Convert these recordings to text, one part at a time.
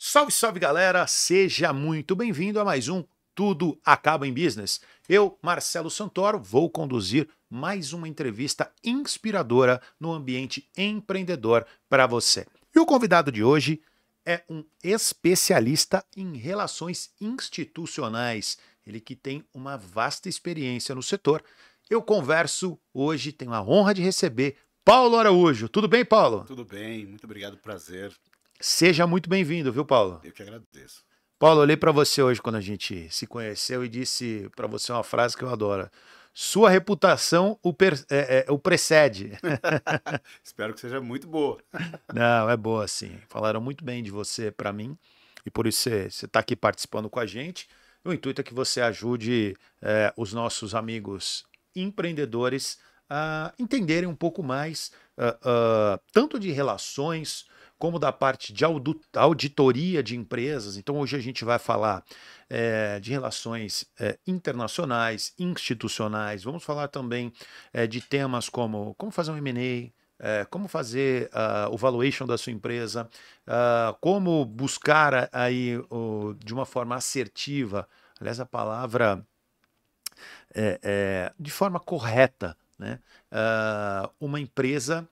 Salve, salve galera! Seja muito bem-vindo a mais um Tudo Acaba em Business. Eu, Marcelo Santoro, vou conduzir mais uma entrevista inspiradora no ambiente empreendedor para você. E o convidado de hoje é um especialista em relações institucionais, ele que tem uma vasta experiência no setor. Eu converso hoje, tenho a honra de receber Paulo Araújo. Tudo bem, Paulo? Tudo bem, muito obrigado, prazer. Seja muito bem-vindo, viu, Paulo? Eu que agradeço. Paulo, eu olhei para você hoje quando a gente se conheceu e disse para você uma frase que eu adoro. Sua reputação o precede. Espero que seja muito boa. Não, é boa sim. Falaram muito bem de você para mim e por isso você está aqui participando com a gente. O intuito é que você ajude os nossos amigos empreendedores a entenderem um pouco mais tanto de relações como da parte de auditoria de empresas. Então, hoje a gente vai falar de relações internacionais, institucionais. Vamos falar também de temas como fazer um M&A, como fazer o valuation da sua empresa, como buscar aí de uma forma assertiva, aliás, a palavra de forma correta, né? Uma empresa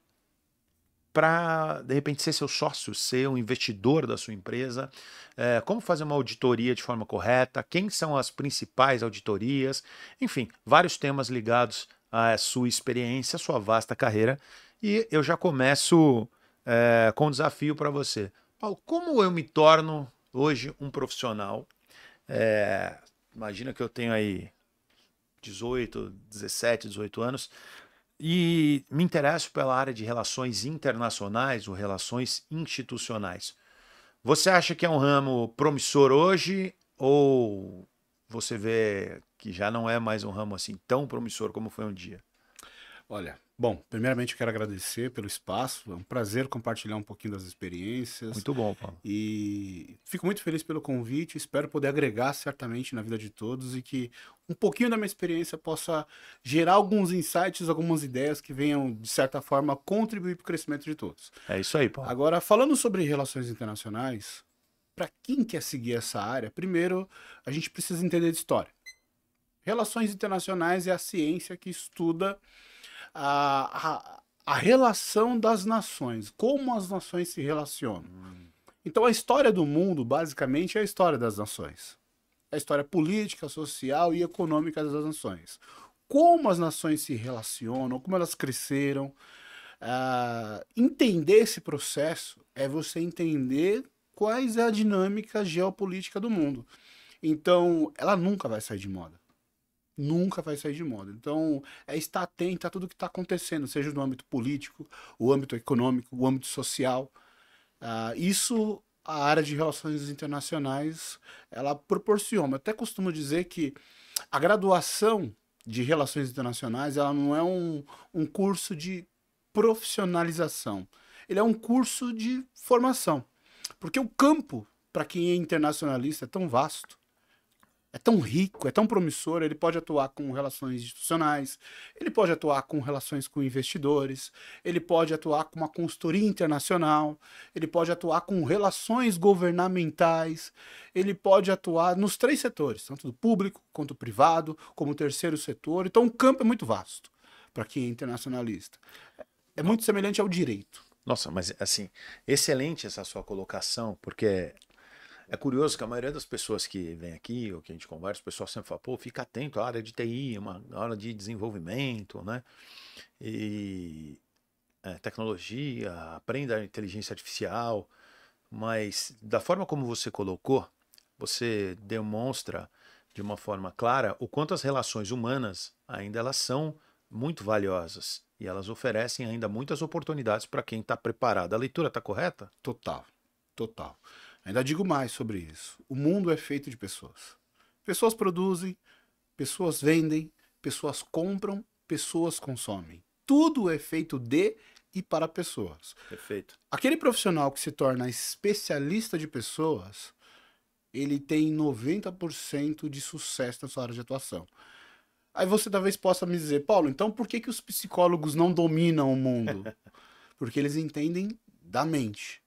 para, de repente, ser seu sócio, ser um investidor da sua empresa, como fazer uma auditoria de forma correta, quem são as principais auditorias, enfim, vários temas ligados à sua experiência, à sua vasta carreira. E eu já começo com um desafio para você. Paulo, como eu me torno hoje um profissional? Imagina que eu tenho aí 18, 17, 18 anos, e me interesso pela área de relações internacionais ou relações institucionais. Você acha que é um ramo promissor hoje ou você vê que já não é mais um ramo assim tão promissor como foi um dia? Olha, bom, primeiramente eu quero agradecer pelo espaço, é um prazer compartilhar um pouquinho das experiências Muito bom, Paulo. e fico muito feliz pelo convite, espero poder agregar certamente na vida de todos e que um pouquinho da minha experiência possa gerar alguns insights, algumas ideias que venham, de certa forma, contribuir para o crescimento de todos. É isso aí, Paulo. Agora, falando sobre relações internacionais, para quem quer seguir essa área, primeiro a gente precisa entender de história. Relações internacionais é a ciência que estuda a relação das nações, como as nações se relacionam. Então a história do mundo, basicamente, é a história das nações. É a história política, social e econômica das nações. Como as nações se relacionam, como elas cresceram. Entender esse processo é você entender quais é a dinâmica geopolítica do mundo. Então, ela nunca vai sair de moda. Nunca vai sair de moda. Então, é estar atento a tudo que está acontecendo, seja no âmbito político, o âmbito econômico, o âmbito social. Isso, a área de relações internacionais, ela proporciona. Eu até costumo dizer que a graduação de relações internacionais, ela não é um curso de profissionalização. Ele é um curso de formação. Porque o campo, para quem é internacionalista, é tão vasto, é tão rico, é tão promissor, ele pode atuar com relações institucionais, ele pode atuar com relações com investidores, ele pode atuar com uma consultoria internacional, ele pode atuar com relações governamentais, ele pode atuar nos três setores, tanto do público, quanto do privado, como o terceiro setor. Então o campo é muito vasto para quem é internacionalista. É muito semelhante ao direito. Nossa, mas assim, excelente essa sua colocação, porque é curioso que a maioria das pessoas que vem aqui, ou que a gente conversa, o pessoal sempre fala, pô, fica atento à área de TI, uma área de desenvolvimento, né? E tecnologia, aprenda a inteligência artificial, mas da forma como você colocou, você demonstra de uma forma clara o quanto as relações humanas ainda elas são muito valiosas e elas oferecem ainda muitas oportunidades para quem está preparado. A leitura está correta? Total, total. Ainda digo mais sobre isso. O mundo é feito de pessoas. Pessoas produzem, pessoas vendem, pessoas compram, pessoas consomem. Tudo é feito de e para pessoas. Perfeito. Aquele profissional que se torna especialista de pessoas, ele tem 90% de sucesso na sua área de atuação. Aí você talvez possa me dizer, Paulo, então por que os psicólogos não dominam o mundo? Porque eles entendem da mente.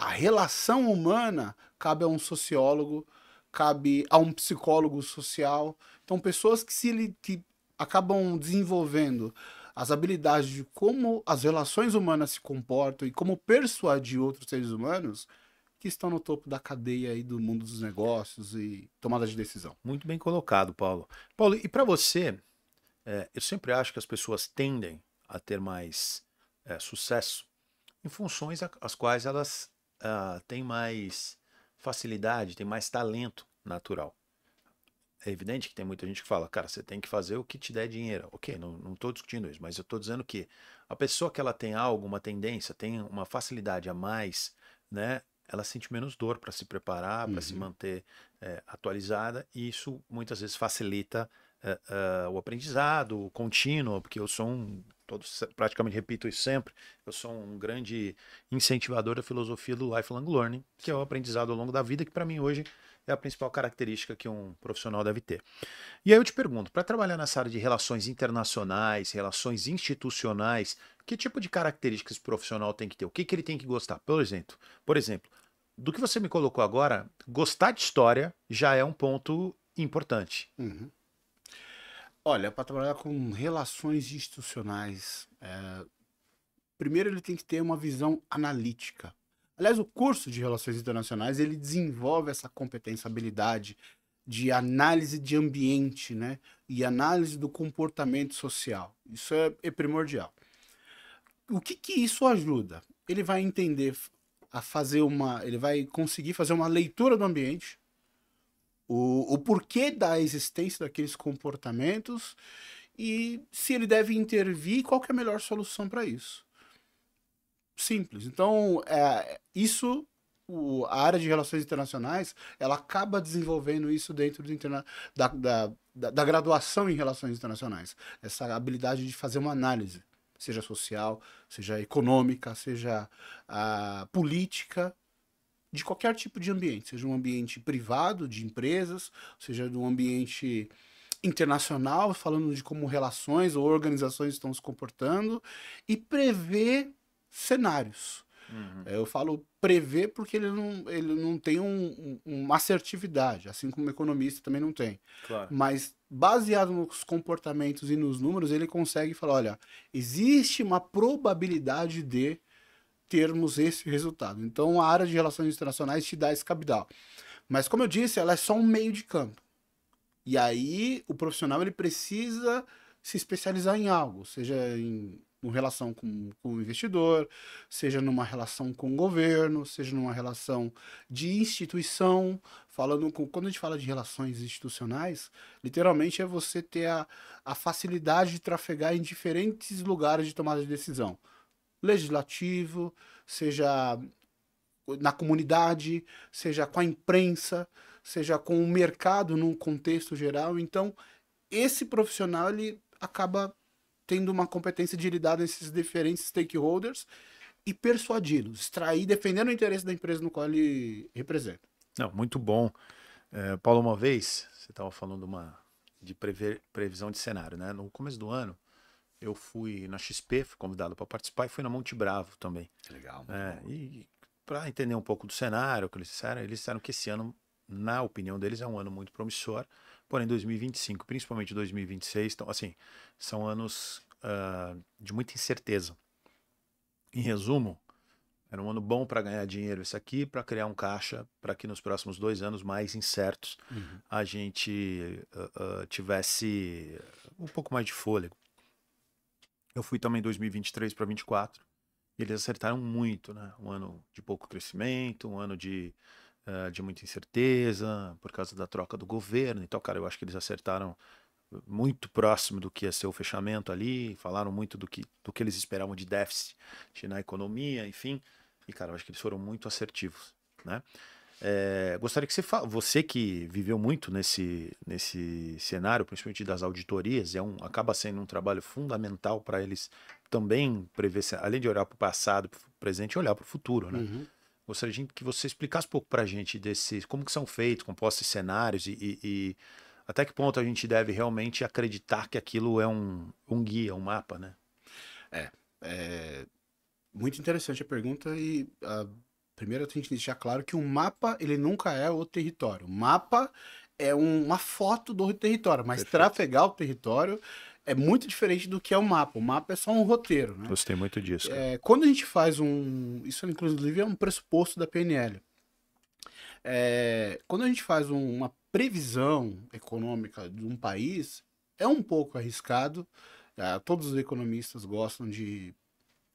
A relação humana cabe a um sociólogo, cabe a um psicólogo social. Então, pessoas que acabam desenvolvendo as habilidades de como as relações humanas se comportam e como persuadir outros seres humanos, que estão no topo da cadeia aí do mundo dos negócios e tomada de decisão. Muito bem colocado, Paulo. Paulo, e para você, eu sempre acho que as pessoas tendem a ter mais sucesso em funções as quais elas têm mais facilidade, têm mais talento natural. É evidente que tem muita gente que fala, cara, você tem que fazer o que te der dinheiro. Ok, não estou discutindo isso, mas eu estou dizendo que a pessoa que ela tem algo, uma tendência, tem uma facilidade a mais, né? Ela sente menos dor para se preparar, para se Uhum. manter atualizada, e isso muitas vezes facilita o aprendizado contínuo, porque eu sou praticamente repito isso sempre, eu sou um grande incentivador da filosofia do lifelong learning, que é o aprendizado ao longo da vida, que para mim hoje é a principal característica que um profissional deve ter. E aí eu te pergunto, para trabalhar nessa área de relações internacionais, relações institucionais, que tipo de características o profissional tem que ter? O que ele tem que gostar? Por exemplo, do que você me colocou agora, gostar de história já é um ponto importante. Uhum. Olha, para trabalhar com relações institucionais, primeiro ele tem que ter uma visão analítica. Aliás, o curso de Relações Internacionais, ele desenvolve essa competência, habilidade de análise de ambiente, né? E análise do comportamento social. Isso é primordial. O que isso ajuda? Ele vai entender ele vai conseguir fazer uma leitura do ambiente, o porquê da existência daqueles comportamentos e se ele deve intervir, qual que é a melhor solução para isso. Simples. Então, a área de relações internacionais, ela acaba desenvolvendo isso dentro da graduação em relações internacionais. Essa habilidade de fazer uma análise, seja social, seja econômica, seja política, de qualquer tipo de ambiente, seja um ambiente privado, de empresas, seja de um ambiente internacional, falando de como relações ou organizações estão se comportando, e prever cenários. Uhum. Eu falo prever porque ele não tem uma assertividade, assim como o economista também não tem. Claro. Mas baseado nos comportamentos e nos números, ele consegue falar, olha, existe uma probabilidade de termos esse resultado. Então a área de relações internacionais te dá esse cabedal. Mas como eu disse, ela é só um meio de campo. E aí o profissional ele precisa se especializar em algo, seja em uma relação com o investidor, seja numa relação com o governo, seja numa relação de instituição. Quando a gente fala de relações institucionais, literalmente é você ter a facilidade de trafegar em diferentes lugares de tomada de decisão. Legislativo, seja na comunidade, seja com a imprensa, seja com o mercado num contexto geral. Então, esse profissional ele acaba tendo uma competência de lidar nesses diferentes stakeholders e persuadi-los, extrair, defendendo o interesse da empresa no qual ele representa. Não, muito bom. Paulo, uma vez, você estava falando de previsão de cenário, né? No começo do ano, eu fui na XP, fui convidado para participar e fui na Monte Bravo também. Legal. E para entender um pouco do cenário, o que eles disseram que esse ano, na opinião deles, é um ano muito promissor, porém 2025, principalmente 2026, então, assim, são anos de muita incerteza. Em resumo, era um ano bom para ganhar dinheiro esse aqui, para criar um caixa, para que nos próximos 2 anos mais incertos a gente tivesse um pouco mais de fôlego. Eu fui também em 2023 para 2024 e eles acertaram muito, né? Um ano de pouco crescimento, um ano de muita incerteza por causa da troca do governo. Então, cara, eu acho que eles acertaram muito próximo do que ia ser o fechamento ali, falaram muito do que eles esperavam de déficit na economia, enfim. E, cara, eu acho que eles foram muito assertivos, né? Gostaria que você que viveu muito nesse cenário, principalmente das auditorias, acaba sendo um trabalho fundamental para eles também prever, além de olhar para o passado, para o presente, olhar para o futuro, né? Gostaria que você explicasse um pouco para a gente como que são feitos, compostos esses cenários e até que ponto a gente deve realmente acreditar que aquilo é um guia, um mapa, né? É muito interessante a pergunta e Primeiro, tem que deixar claro que um mapa, ele nunca é o território. O mapa é uma foto do território, mas Perfeito. trafegar o território é muito diferente do que é o mapa. O mapa é só um roteiro, né? Gostei muito disso, cara. Quando a gente faz isso inclusive é um pressuposto da PNL. Quando a gente faz uma previsão econômica de um país, é um pouco arriscado. Todos os economistas gostam de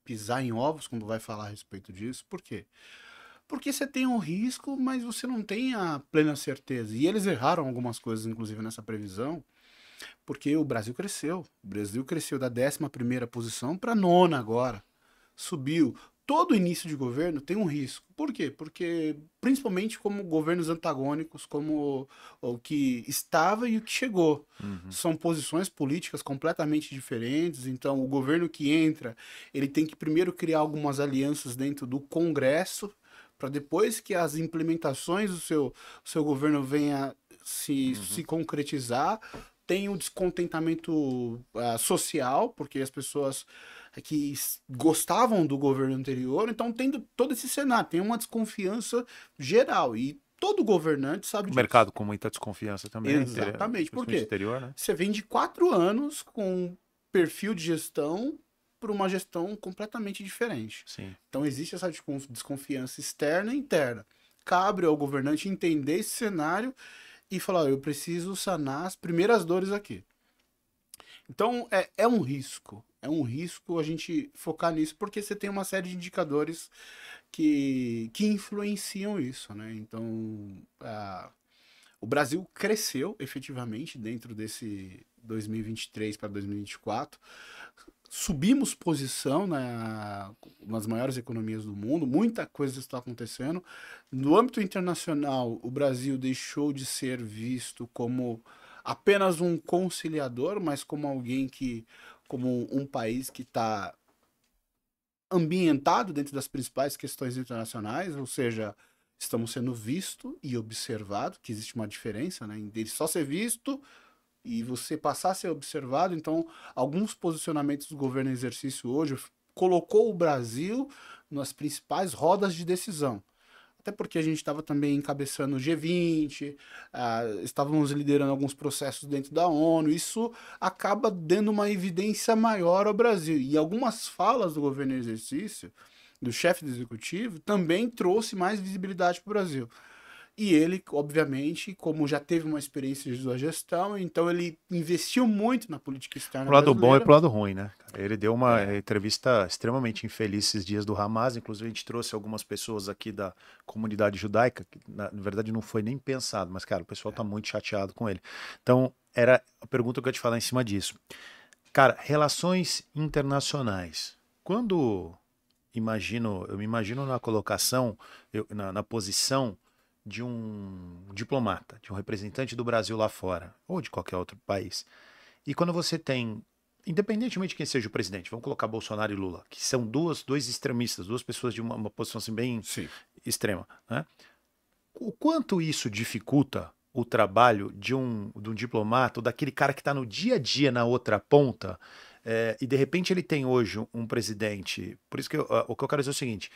pisar em ovos quando vai falar a respeito disso. Por quê? Porque você tem um risco, mas você não tem a plena certeza. E eles erraram algumas coisas, inclusive, nessa previsão, porque o Brasil cresceu. O Brasil cresceu da 11ª posição para a 9ª agora. Subiu. Todo início de governo tem um risco. Por quê? Porque, principalmente como governos antagônicos, como o que estava e o que chegou. São posições políticas completamente diferentes. Então, o governo que entra, ele tem que primeiro criar algumas alianças dentro do Congresso, para depois que as implementações do seu governo venha se concretizar. Tem o descontentamento social, porque as pessoas que gostavam do governo anterior, então tendo todo esse cenário, tem uma desconfiança geral, e todo governante sabe O disso. mercado com muita desconfiança também. Exatamente, por quê? Exterior, né? Você vem de 4 anos com perfil de gestão para uma gestão completamente diferente. Sim. Então existe essa desconfiança externa e interna. Cabe ao governante entender esse cenário e falar, eu preciso sanar as primeiras dores aqui. Então é um risco a gente focar nisso, porque você tem uma série de indicadores que influenciam isso, né? Então o Brasil cresceu efetivamente dentro desse 2023 para 2024. Subimos posição nas maiores economias do mundo, muita coisa está acontecendo. No âmbito internacional, o Brasil deixou de ser visto como apenas um conciliador, mas como como um país que está ambientado dentro das principais questões internacionais, ou seja, estamos sendo visto e observado, que existe uma diferença, né, entre só ser visto e você passar a ser observado. Então, alguns posicionamentos do governo em exercício hoje colocou o Brasil nas principais rodas de decisão. Até porque a gente estava também encabeçando o G20, estávamos liderando alguns processos dentro da ONU. Isso acaba dando uma evidência maior ao Brasil. E algumas falas do governo em exercício, do chefe do executivo, também trouxe mais visibilidade para o Brasil. E ele, obviamente, como já teve uma experiência de sua gestão, então ele investiu muito na política externa Pro lado brasileira. bom e pro lado ruim, né? Ele deu uma entrevista extremamente infeliz esses dias do Hamas. Inclusive, a gente trouxe algumas pessoas aqui da comunidade judaica, que na verdade não foi nem pensado, mas, cara, o pessoal tá muito chateado com ele. Então, era a pergunta que eu ia te falar em cima disso. Cara, relações internacionais. Quando eu me imagino na colocação, na posição de um diplomata, de um representante do Brasil lá fora, ou de qualquer outro país. E quando você tem, independentemente de quem seja o presidente, vamos colocar Bolsonaro e Lula, que são dois extremistas, duas pessoas de uma posição assim bem extrema, né? O quanto isso dificulta o trabalho de um diplomata, ou daquele cara que está no dia a dia na outra ponta, e de repente ele tem hoje um presidente. Por isso que o que eu quero dizer é o seguinte: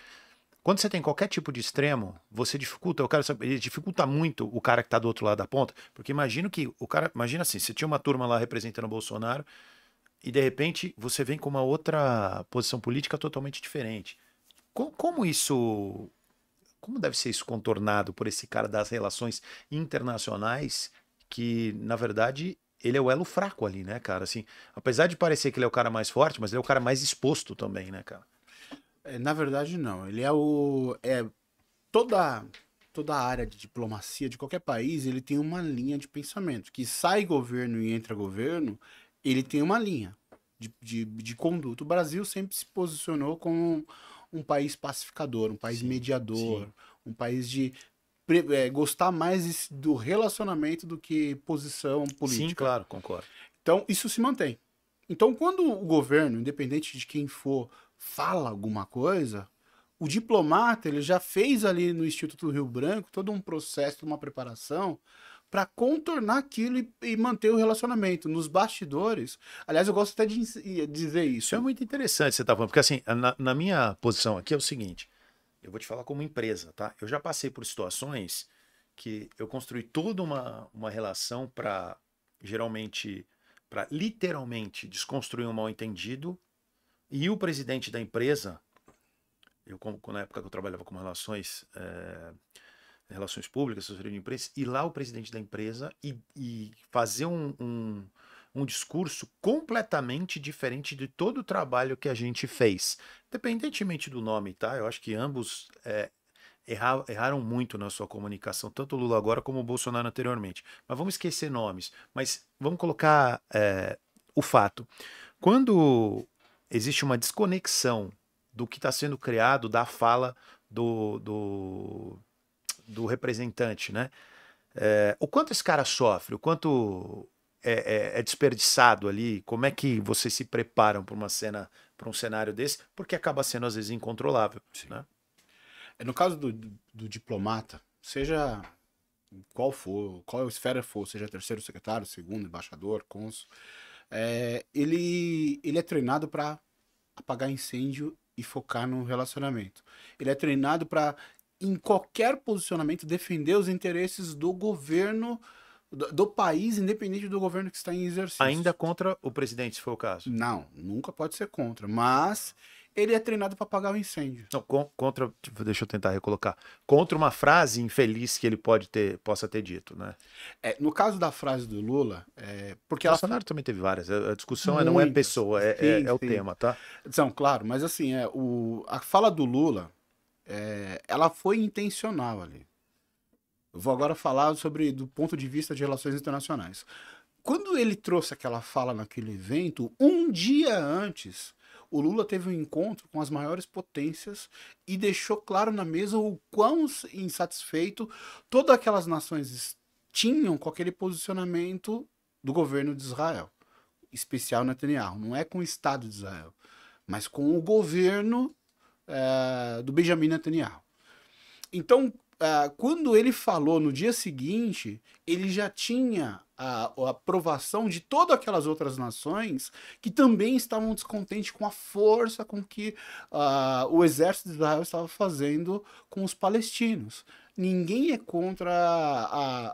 quando você tem qualquer tipo de extremo, você dificulta, ele dificulta muito o cara que está do outro lado da ponta, porque imagina assim, você tinha uma turma lá representando o Bolsonaro e de repente você vem com uma outra posição política totalmente diferente. Como deve ser isso contornado por esse cara das relações internacionais, que na verdade ele é o elo fraco ali, né, cara? Assim, apesar de parecer que ele é o cara mais forte, mas ele é o cara mais exposto também, né, cara? Na verdade, não. Ele toda a área de diplomacia de qualquer país, ele tem uma linha de pensamento. Que sai governo e entra governo, ele tem uma linha de conduta. O Brasil sempre se posicionou como um país pacificador, um país mediador, um país de gostar mais do relacionamento do que posição política. Sim, claro, concordo. Então, isso se mantém. Então, quando o governo, independente de quem for, fala alguma coisa, o diplomata ele já fez ali no Instituto Rio Branco todo um processo, uma preparação para contornar aquilo e manter o relacionamento. Nos bastidores, aliás, eu gosto até de dizer isso. Isso é muito interessante você estar falando, porque assim, na minha posição aqui é o seguinte: eu vou te falar como empresa, tá? Eu já passei por situações que eu construí toda uma relação para, geralmente, para literalmente desconstruir um mal-entendido, e o presidente da empresa, na época que eu trabalhava com relações públicas, assessoria de imprensa, ir lá o presidente da empresa e fazer um discurso completamente diferente de todo o trabalho que a gente fez. Independentemente do nome, tá? Eu acho que ambos erraram muito na sua comunicação, tanto o Lula agora como o Bolsonaro anteriormente. Mas vamos esquecer nomes. Mas vamos colocar o fato. Quando existe uma desconexão do que está sendo criado da fala do representante, né? O quanto esse cara sofre, o quanto é desperdiçado ali, como é que vocês se preparam para uma cena, para um cenário desse, porque acaba sendo às vezes incontrolável, Sim. né? No caso do diplomata, seja qual for, qual esfera for, seja terceiro secretário, segundo, embaixador, cônsul, ele é treinado para apagar incêndio e focar no relacionamento. Ele é treinado para, em qualquer posicionamento, defender os interesses do governo, do país, independente do governo que está em exercício. Ainda contra o presidente, se for o caso. Não, nunca pode ser contra, mas ele é treinado para apagar o incêndio. Não, contra, deixa eu tentar recolocar. Contra uma frase infeliz que ele possa ter dito, né? No caso da frase do Lula, porque O ela Bolsonaro também teve várias. A discussão não é muitas. pessoa, Sim, é o sim. tema, tá? São, claro, mas assim, a fala do Lula, ela foi intencional ali. Eu vou agora falar sobre do ponto de vista de relações internacionais. Quando ele trouxe aquela fala naquele evento, um dia antes, o Lula teve um encontro com as maiores potências e deixou claro na mesa o quão insatisfeito todas aquelas nações tinham com aquele posicionamento do governo de Israel, especial Netanyahu. Não é com o Estado de Israel, mas com o governo do Benjamin Netanyahu. Então, quando ele falou no dia seguinte, ele já tinha a aprovação de todas aquelas outras nações que também estavam descontentes com a força com que o exército de Israel estava fazendo com os palestinos. Ninguém é contra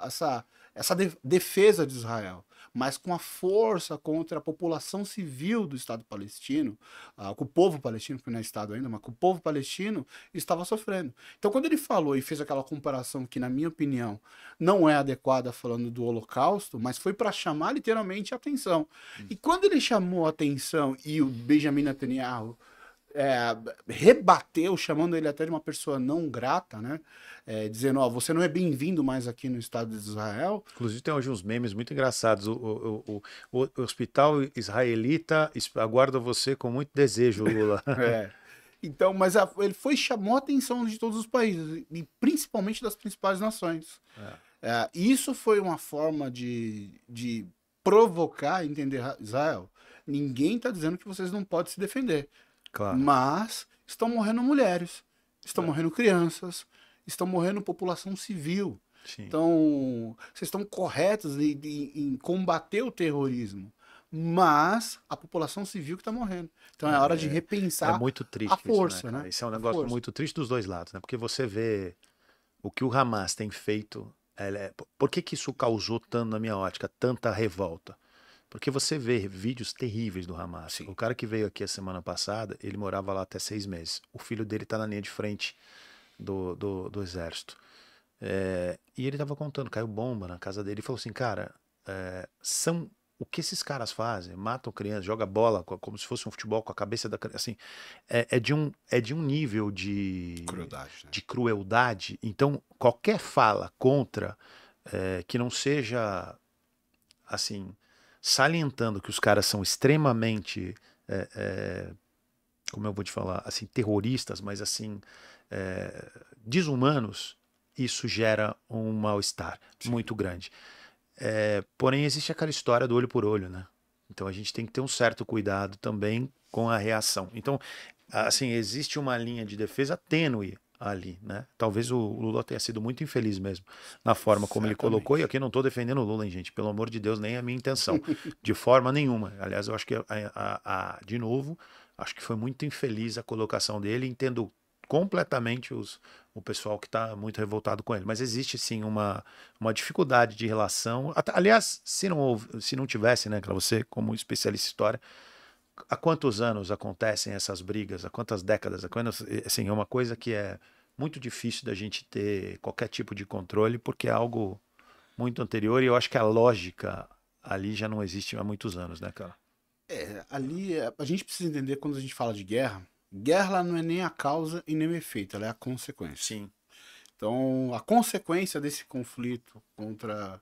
essa defesa de Israel, mas com a força contra a população civil do Estado palestino, com o povo palestino, que não é Estado ainda, mas com o povo palestino, estava sofrendo. Então, quando ele falou e fez aquela comparação que, na minha opinião, não é adequada falando do Holocausto, mas foi para chamar literalmente a atenção. E quando ele chamou a atenção e o Benjamin Netanyahu rebateu, chamando ele até de uma pessoa não grata, né? Dizendo, você não é bem-vindo mais aqui no Estado de Israel. Inclusive tem hoje uns memes muito engraçados. O hospital israelita aguarda você com muito desejo, Lula. Então, mas ele chamou a atenção de todos os países, e principalmente das principais nações. Isso foi uma forma de provocar, entender Israel. Ninguém está dizendo que vocês não podem se defender. Claro. Mas estão morrendo mulheres, estão morrendo crianças, estão morrendo população civil. Sim. Então, vocês estão corretos em combater o terrorismo, mas a população civil que está morrendo. Então é hora de repensar muito triste a força, isso, né? Isso é um negócio muito triste dos dois lados, né? Porque você vê o que o Hamas tem feito. Por que isso causou tanto, na minha ótica, tanta revolta? Porque você vê vídeos terríveis do Hamas. Sim. O cara que veio aqui a semana passada, ele morava lá até 6 meses. O filho dele está na linha de frente do exército. E ele estava contando, caiu bomba na casa dele. Ele falou assim, cara, o que esses caras fazem? Matam crianças, joga bola como se fosse um futebol com a cabeça da criança. Assim, é de um nível de crueldade, né? De crueldade. Então, qualquer fala contra que não seja assim, salientando que os caras são extremamente, como eu vou te falar, assim, terroristas, mas assim, desumanos, isso gera um mal-estar muito grande. Porém, existe aquela história do olho por olho, né? Então a gente tem que ter um certo cuidado também com a reação. Então, assim, existe uma linha de defesa tênue ali, né? Talvez o Lula tenha sido muito infeliz mesmo na forma como ele colocou, e aqui não estou defendendo o Lula, hein, gente? Pelo amor de Deus, nem é a minha intenção, de forma nenhuma. Aliás, eu acho que, de novo, acho que foi muito infeliz a colocação dele, entendo completamente o pessoal que está muito revoltado com ele. Mas existe sim uma dificuldade de relação. Aliás, se não tivesse, né, para você como especialista em história, há quantos anos acontecem essas brigas? Há quantas décadas? Assim, é uma coisa que é muito difícil da gente ter qualquer tipo de controle, porque é algo muito anterior e eu acho que a lógica ali já não existe há muitos anos, né, cara? Ali a gente precisa entender quando a gente fala de guerra. Guerra ela não é nem a causa e nem o efeito, ela é a consequência. Sim. Então, a consequência desse conflito contra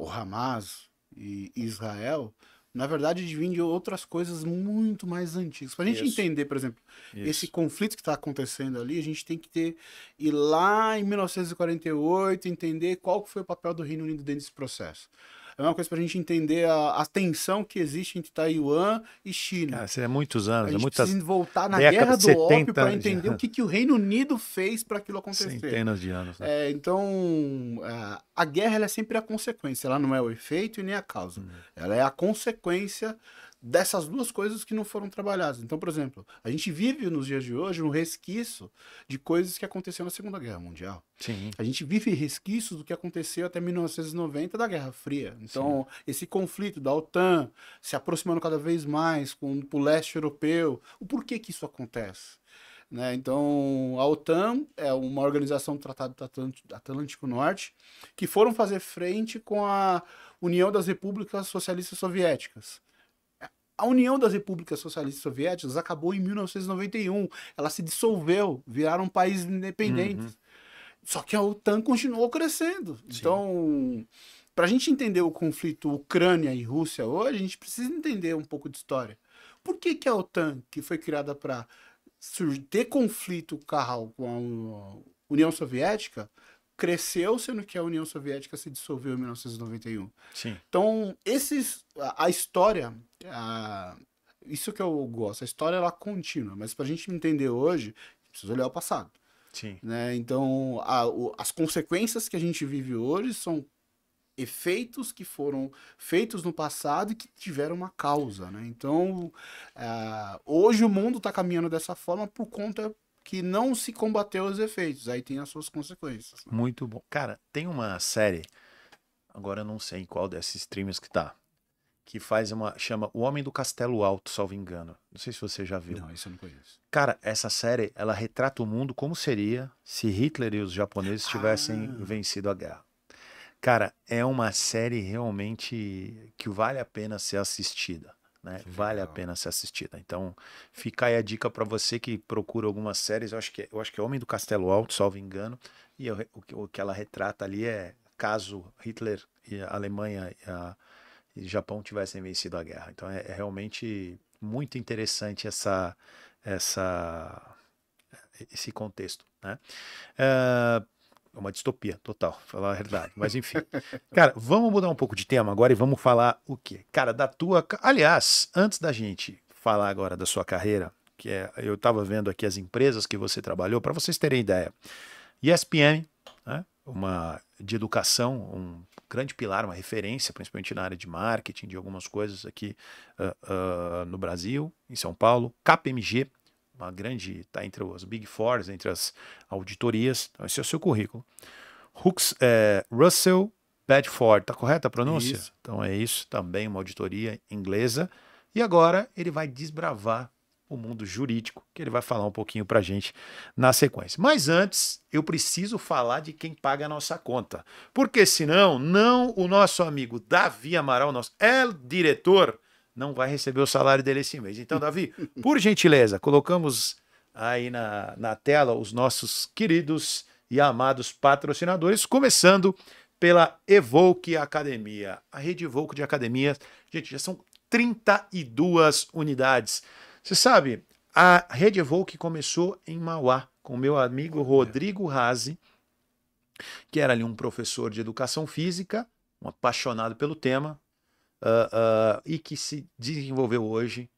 o Hamas e Israel, na verdade, vem de outras coisas muito mais antigas. Para a gente entender, por exemplo, esse conflito que está acontecendo ali, a gente tem que ir lá em 1948, entender qual foi o papel do Reino Unido dentro desse processo. É uma coisa para a gente entender a tensão que existe entre Taiwan e China. Cara, isso é muitos anos, A gente muitas precisa voltar na décadas, Guerra do 70 Ópio para entender o que o Reino Unido fez para aquilo acontecer. Centenas de anos. Né? Então, a guerra ela é sempre a consequência, ela não é o efeito e nem a causa. Ela é a consequência dessas duas coisas que não foram trabalhadas. Então, por exemplo, a gente vive nos dias de hoje um resquício de coisas que aconteceram na Segunda Guerra Mundial. Sim. A gente vive resquícios do que aconteceu até 1990 da Guerra Fria. Então, esse conflito da OTAN se aproximando cada vez mais com o leste europeu, o porquê que isso acontece? Né? Então, a OTAN é uma organização do Tratado Atlântico Norte que foram fazer frente com a União das Repúblicas Socialistas Soviéticas. A União das Repúblicas Socialistas Soviéticas acabou em 1991. Ela se dissolveu, viraram países independentes. Só que a OTAN continuou crescendo. Sim. Então, para a gente entender o conflito Ucrânia e Rússia hoje, a gente precisa entender um pouco de história. Por que a OTAN, que foi criada para ter conflito carral com a União Soviética, cresceu, sendo que a União Soviética se dissolveu em 1991. Sim. Então, a história, isso que eu gosto, a história ela é contínua, mas para a gente entender hoje, precisa olhar o passado. Sim. Né? Então, as consequências que a gente vive hoje são efeitos que foram feitos no passado e que tiveram uma causa. Né? Então, hoje o mundo está caminhando dessa forma por conta que não se combateu os efeitos, aí tem as suas consequências. Né? Muito bom. Cara, tem uma série, agora eu não sei em qual desses streamers que tá, que chama O Homem do Castelo Alto, salvo engano. Não sei se você já viu. Não, isso eu não conheço. Cara, essa série, ela retrata o mundo como seria se Hitler e os japoneses tivessem vencido a guerra. Cara, é uma série realmente que vale a pena ser assistida. Né? Vale a pena ser assistida. Então, fica aí a dica para você que procura algumas séries. Eu acho que é Homem do Castelo Alto, salvo engano. E o que ela retrata ali é caso Hitler e a Alemanha e Japão tivessem vencido a guerra. Então, é realmente muito interessante esse contexto. Né? É uma distopia total, pra falar a verdade. Mas enfim. Cara, vamos mudar um pouco de tema agora e vamos falar o quê? Cara, aliás, antes da gente falar agora da sua carreira, eu estava vendo aqui as empresas que você trabalhou, para vocês terem ideia. ESPN, né? Uma de educação, um grande pilar, uma referência, principalmente na área de marketing, de algumas coisas aqui no Brasil, em São Paulo. KPMG, uma grande, está entre as Big Four, entre as auditorias. Então, esse é o seu currículo. Russell Bedford, tá correta a pronúncia? Isso. Então é isso, também uma auditoria inglesa. E agora ele vai desbravar o mundo jurídico, que ele vai falar um pouquinho pra gente na sequência. Mas antes, eu preciso falar de quem paga a nossa conta. Porque senão, o nosso amigo Davi Amaral, nosso diretor, não vai receber o salário dele esse mês. Então, Davi, por gentileza, colocamos aí na tela os nossos queridos e amados patrocinadores, começando pela Evoque Academia. A rede Evoque de academias, gente, já são 32 unidades. Você sabe, a rede Evoque começou em Mauá, com o meu amigo Rodrigo Razi, que era ali um professor de educação física, um apaixonado pelo tema, e que se desenvolveu hoje,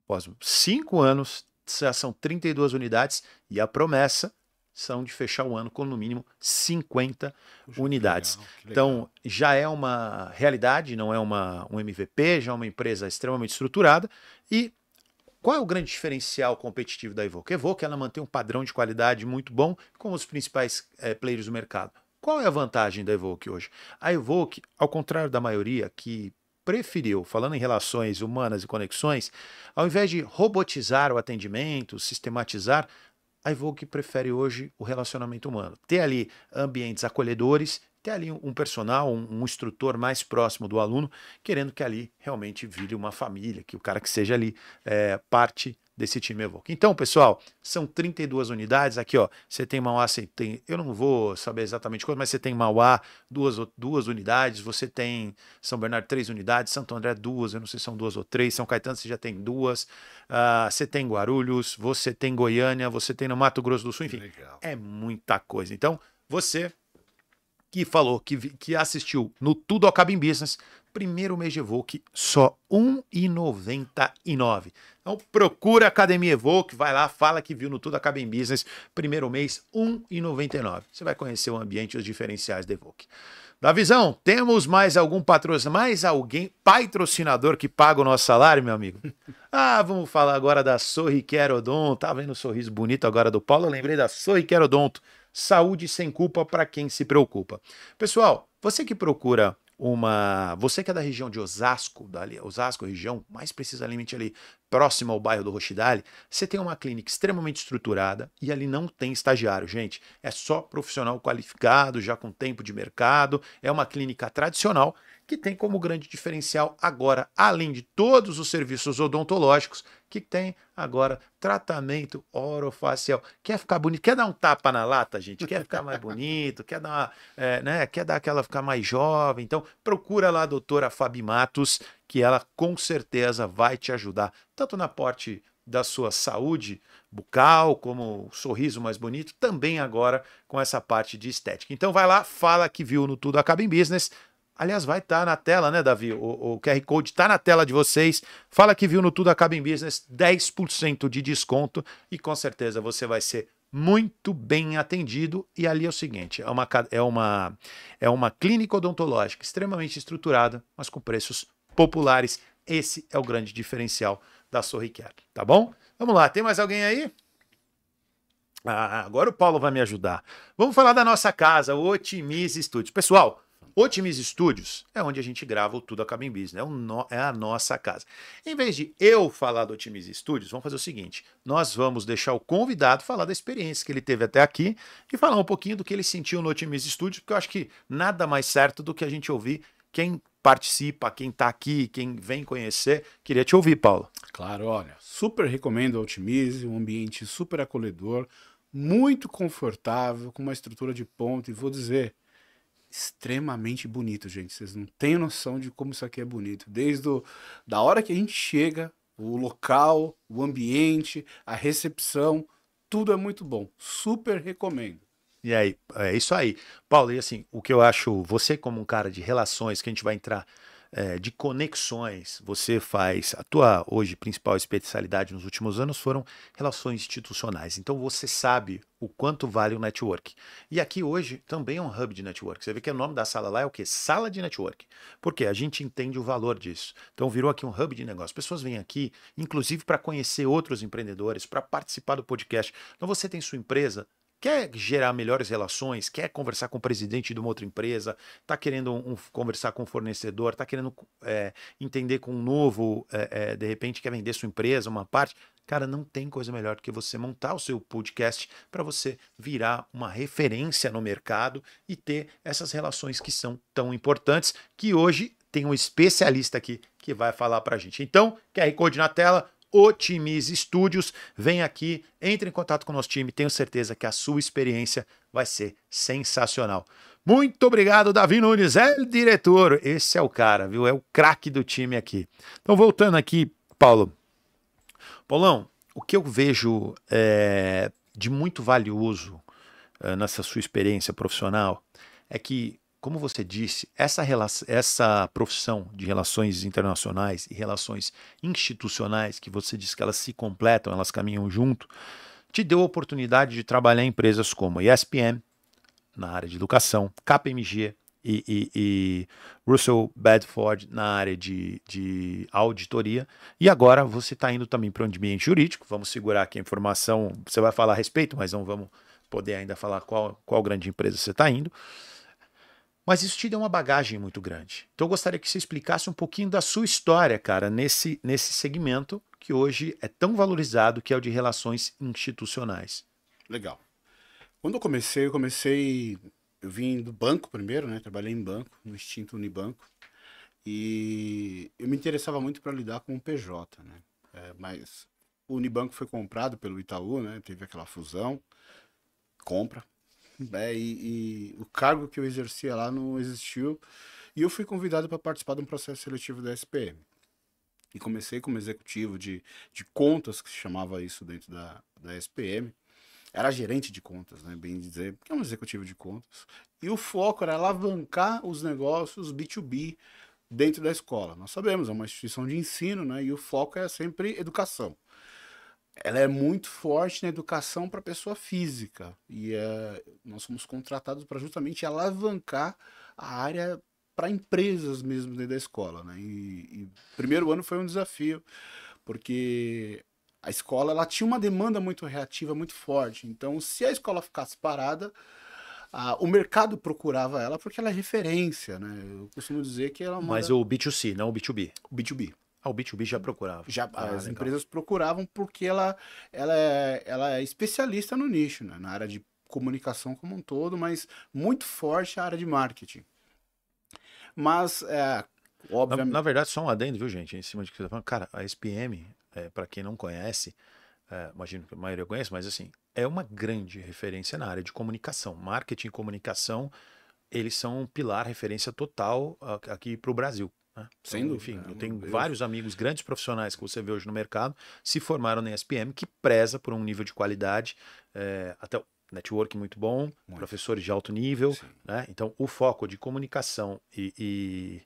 após 5 anos, já são 32 unidades, e a promessa são de fechar o ano com no mínimo 50 unidades. Que legal. Então, já é uma realidade, não é um MVP, já é uma empresa extremamente estruturada, e Qual é o grande diferencial competitivo da Evoque? A Evoque, ela mantém um padrão de qualidade muito bom com os principais players do mercado. Qual é a vantagem da Evoque hoje? A Evoque, ao contrário da maioria que preferiu, falando em relações humanas e conexões, ao invés de robotizar o atendimento, sistematizar, a Evoque prefere hoje o relacionamento humano. Ter ali ambientes acolhedores, ter ali um personal, um instrutor mais próximo do aluno, querendo que ali realmente vire uma família, que o cara que seja ali parte desse time Evoque. Então, pessoal, são 32 unidades. Aqui, ó, você tem Mauá, eu não vou saber exatamente quanto, mas você tem Mauá, duas unidades, você tem São Bernardo, 3 unidades, Santo André, 2, eu não sei se são 2 ou 3, São Caetano, você já tem 2, você tem Guarulhos, você tem Goiânia, você tem no Mato Grosso do Sul, enfim, legal. É muita coisa. Então, você que falou, que assistiu no Tudo Acaba em Business, primeiro mês de Evoque, só R$ 1,99. Então procura a Academia Evoque, vai lá, fala que viu no Tudo Acaba em Business, primeiro mês, R$ 1,99. Você vai conhecer o ambiente e os diferenciais da Evoque. Davizão, temos mais algum patrocinador, mais alguém, patrocinador que paga o nosso salário, meu amigo? Vamos falar agora da Sorriquer Odonto. Tá vendo o sorriso bonito agora do Paulo? Eu lembrei da Sorriquer Odonto. Saúde sem culpa para quem se preocupa. Pessoal, você que procura você que é da região de Osasco, Osasco, região mais precisamente ali próxima ao bairro do Rochidale, você tem uma clínica extremamente estruturada e ali não tem estagiário, gente. É só profissional qualificado, já com tempo de mercado. É uma clínica tradicional que tem como grande diferencial agora, além de todos os serviços odontológicos, que tem agora tratamento orofacial. Quer ficar bonito? Quer dar um tapa na lata, gente? Quer ficar mais bonito? Quer dar quer dar aquela ficar mais jovem? Então, procura lá a doutora Fabi Matos, que ela com certeza vai te ajudar, tanto na parte da sua saúde bucal, como o sorriso mais bonito, também agora com essa parte de estética. Então vai lá, fala que viu no Tudo Acaba em Business. Aliás, vai estar na tela, né, Davi? O QR Code está na tela de vocês. Fala que viu no Tudo Acaba em Business, 10% de desconto e com certeza você vai ser muito bem atendido. E ali é o seguinte, é uma clínica odontológica extremamente estruturada, mas com preços populares. Esse é o grande diferencial da Sorriquer, tá bom? Vamos lá, tem mais alguém aí? Agora o Paulo vai me ajudar. Vamos falar da nossa casa, o Otimize Studios. Pessoal, Otimize Studios é onde a gente grava o Tudo Acaba em Business, é a nossa casa. Em vez de eu falar do Otimize Studios, vamos fazer o seguinte, nós vamos deixar o convidado falar da experiência que ele teve até aqui e falar um pouquinho do que ele sentiu no Otimize Studios, porque eu acho que nada mais certo do que a gente ouvir quem participa, quem está aqui, quem vem conhecer. Queria te ouvir, Paulo. Claro, olha, super recomendo a Otimize, um ambiente super acolhedor, muito confortável, com uma estrutura de ponta, e vou dizer, extremamente bonito, gente. Vocês não têm noção de como isso aqui é bonito. Da hora que a gente chega, o local, o ambiente, a recepção, tudo é muito bom. Super recomendo. E aí, é isso aí. Paulo, e assim, o que eu acho, você como um cara de relações, que a gente vai entrar de conexões, a tua hoje principal especialidade nos últimos anos foram relações institucionais. Então você sabe o quanto vale o network. E aqui hoje também é um hub de network. Você vê que o nome da sala lá é o quê? Sala de network. Porque a gente entende o valor disso. Então virou aqui um hub de negócio. Pessoas vêm aqui, inclusive para conhecer outros empreendedores, para participar do podcast. Então você tem sua empresa, quer gerar melhores relações, quer conversar com o presidente de uma outra empresa, está querendo conversar com um fornecedor, está querendo entender com um novo, de repente quer vender sua empresa, uma parte. Cara, não tem coisa melhor do que você montar o seu podcast para você virar uma referência no mercado e ter essas relações que são tão importantes, que hoje tem um especialista aqui que vai falar para a gente. Então, QR Code na tela, Otimize Studios, vem aqui, entre em contato com o nosso time, tenho certeza que a sua experiência vai ser sensacional. Muito obrigado, Davi Nunes, diretor, esse é o cara, viu? É o craque do time aqui. Então, voltando aqui, Paulo. Paulão, o que eu vejo de muito valioso nessa sua experiência profissional é que, como você disse, essa profissão de relações internacionais e relações institucionais, que você disse que elas se completam, elas caminham junto, te deu a oportunidade de trabalhar em empresas como ESPM, na área de educação, KPMG, e Russell Bedford na área de auditoria. E agora você está indo também para o ambiente jurídico. Vamos segurar aqui a informação. Você vai falar a respeito, mas não vamos poder ainda falar qual grande empresa você está indo. Mas isso te deu uma bagagem muito grande. Então eu gostaria que você explicasse um pouquinho da sua história, cara, nesse segmento que hoje é tão valorizado, que é o de relações institucionais. Legal. Quando eu vim do banco primeiro, né? Trabalhei em banco, no extinto Unibanco. E eu me interessava muito para lidar com o PJ, né? Mas o Unibanco foi comprado pelo Itaú, né? Teve aquela fusão, compra. E o cargo que eu exercia lá não existiu. E eu fui convidado para participar de um processo seletivo da SPM. E comecei como executivo de contas, que se chamava isso dentro da SPM. Era gerente de contas, né? Bem dizer, porque é um executivo de contas. E o foco era alavancar os negócios B2B dentro da escola. Nós sabemos, é uma instituição de ensino, né? E o foco é sempre educação. Ela é muito forte na educação para pessoa física. E nós somos contratados para justamente alavancar a área para empresas mesmo dentro da escola, né? E o primeiro ano foi um desafio, porque a escola ela tinha uma demanda muito reativa, muito forte. Então, se a escola ficasse parada, o mercado procurava ela porque ela é referência, né? Eu costumo dizer que ela é uma Mas o B2C, não o B2B. o B2B. Ah, o B2B já procurava. As Legal. empresas procuravam porque ela é especialista no nicho, né? Na área de comunicação como um todo, mas muito forte a área de marketing. Mas, obviamente. Na verdade, só um adendo, viu, gente? Em cima de que você está falando. Cara, a SPM, para quem não conhece, imagino que a maioria conhece, mas assim, é uma grande referência na área de comunicação. Marketing e comunicação, eles são um pilar, referência total aqui para o Brasil. Né? Sem Então, dúvida. enfim, eu tenho vários amigos, grandes profissionais que você vê hoje no mercado, se formaram na SPM, que preza por um nível de qualidade, até o network muito bom, professores de alto nível. Né? Então, o foco de comunicação e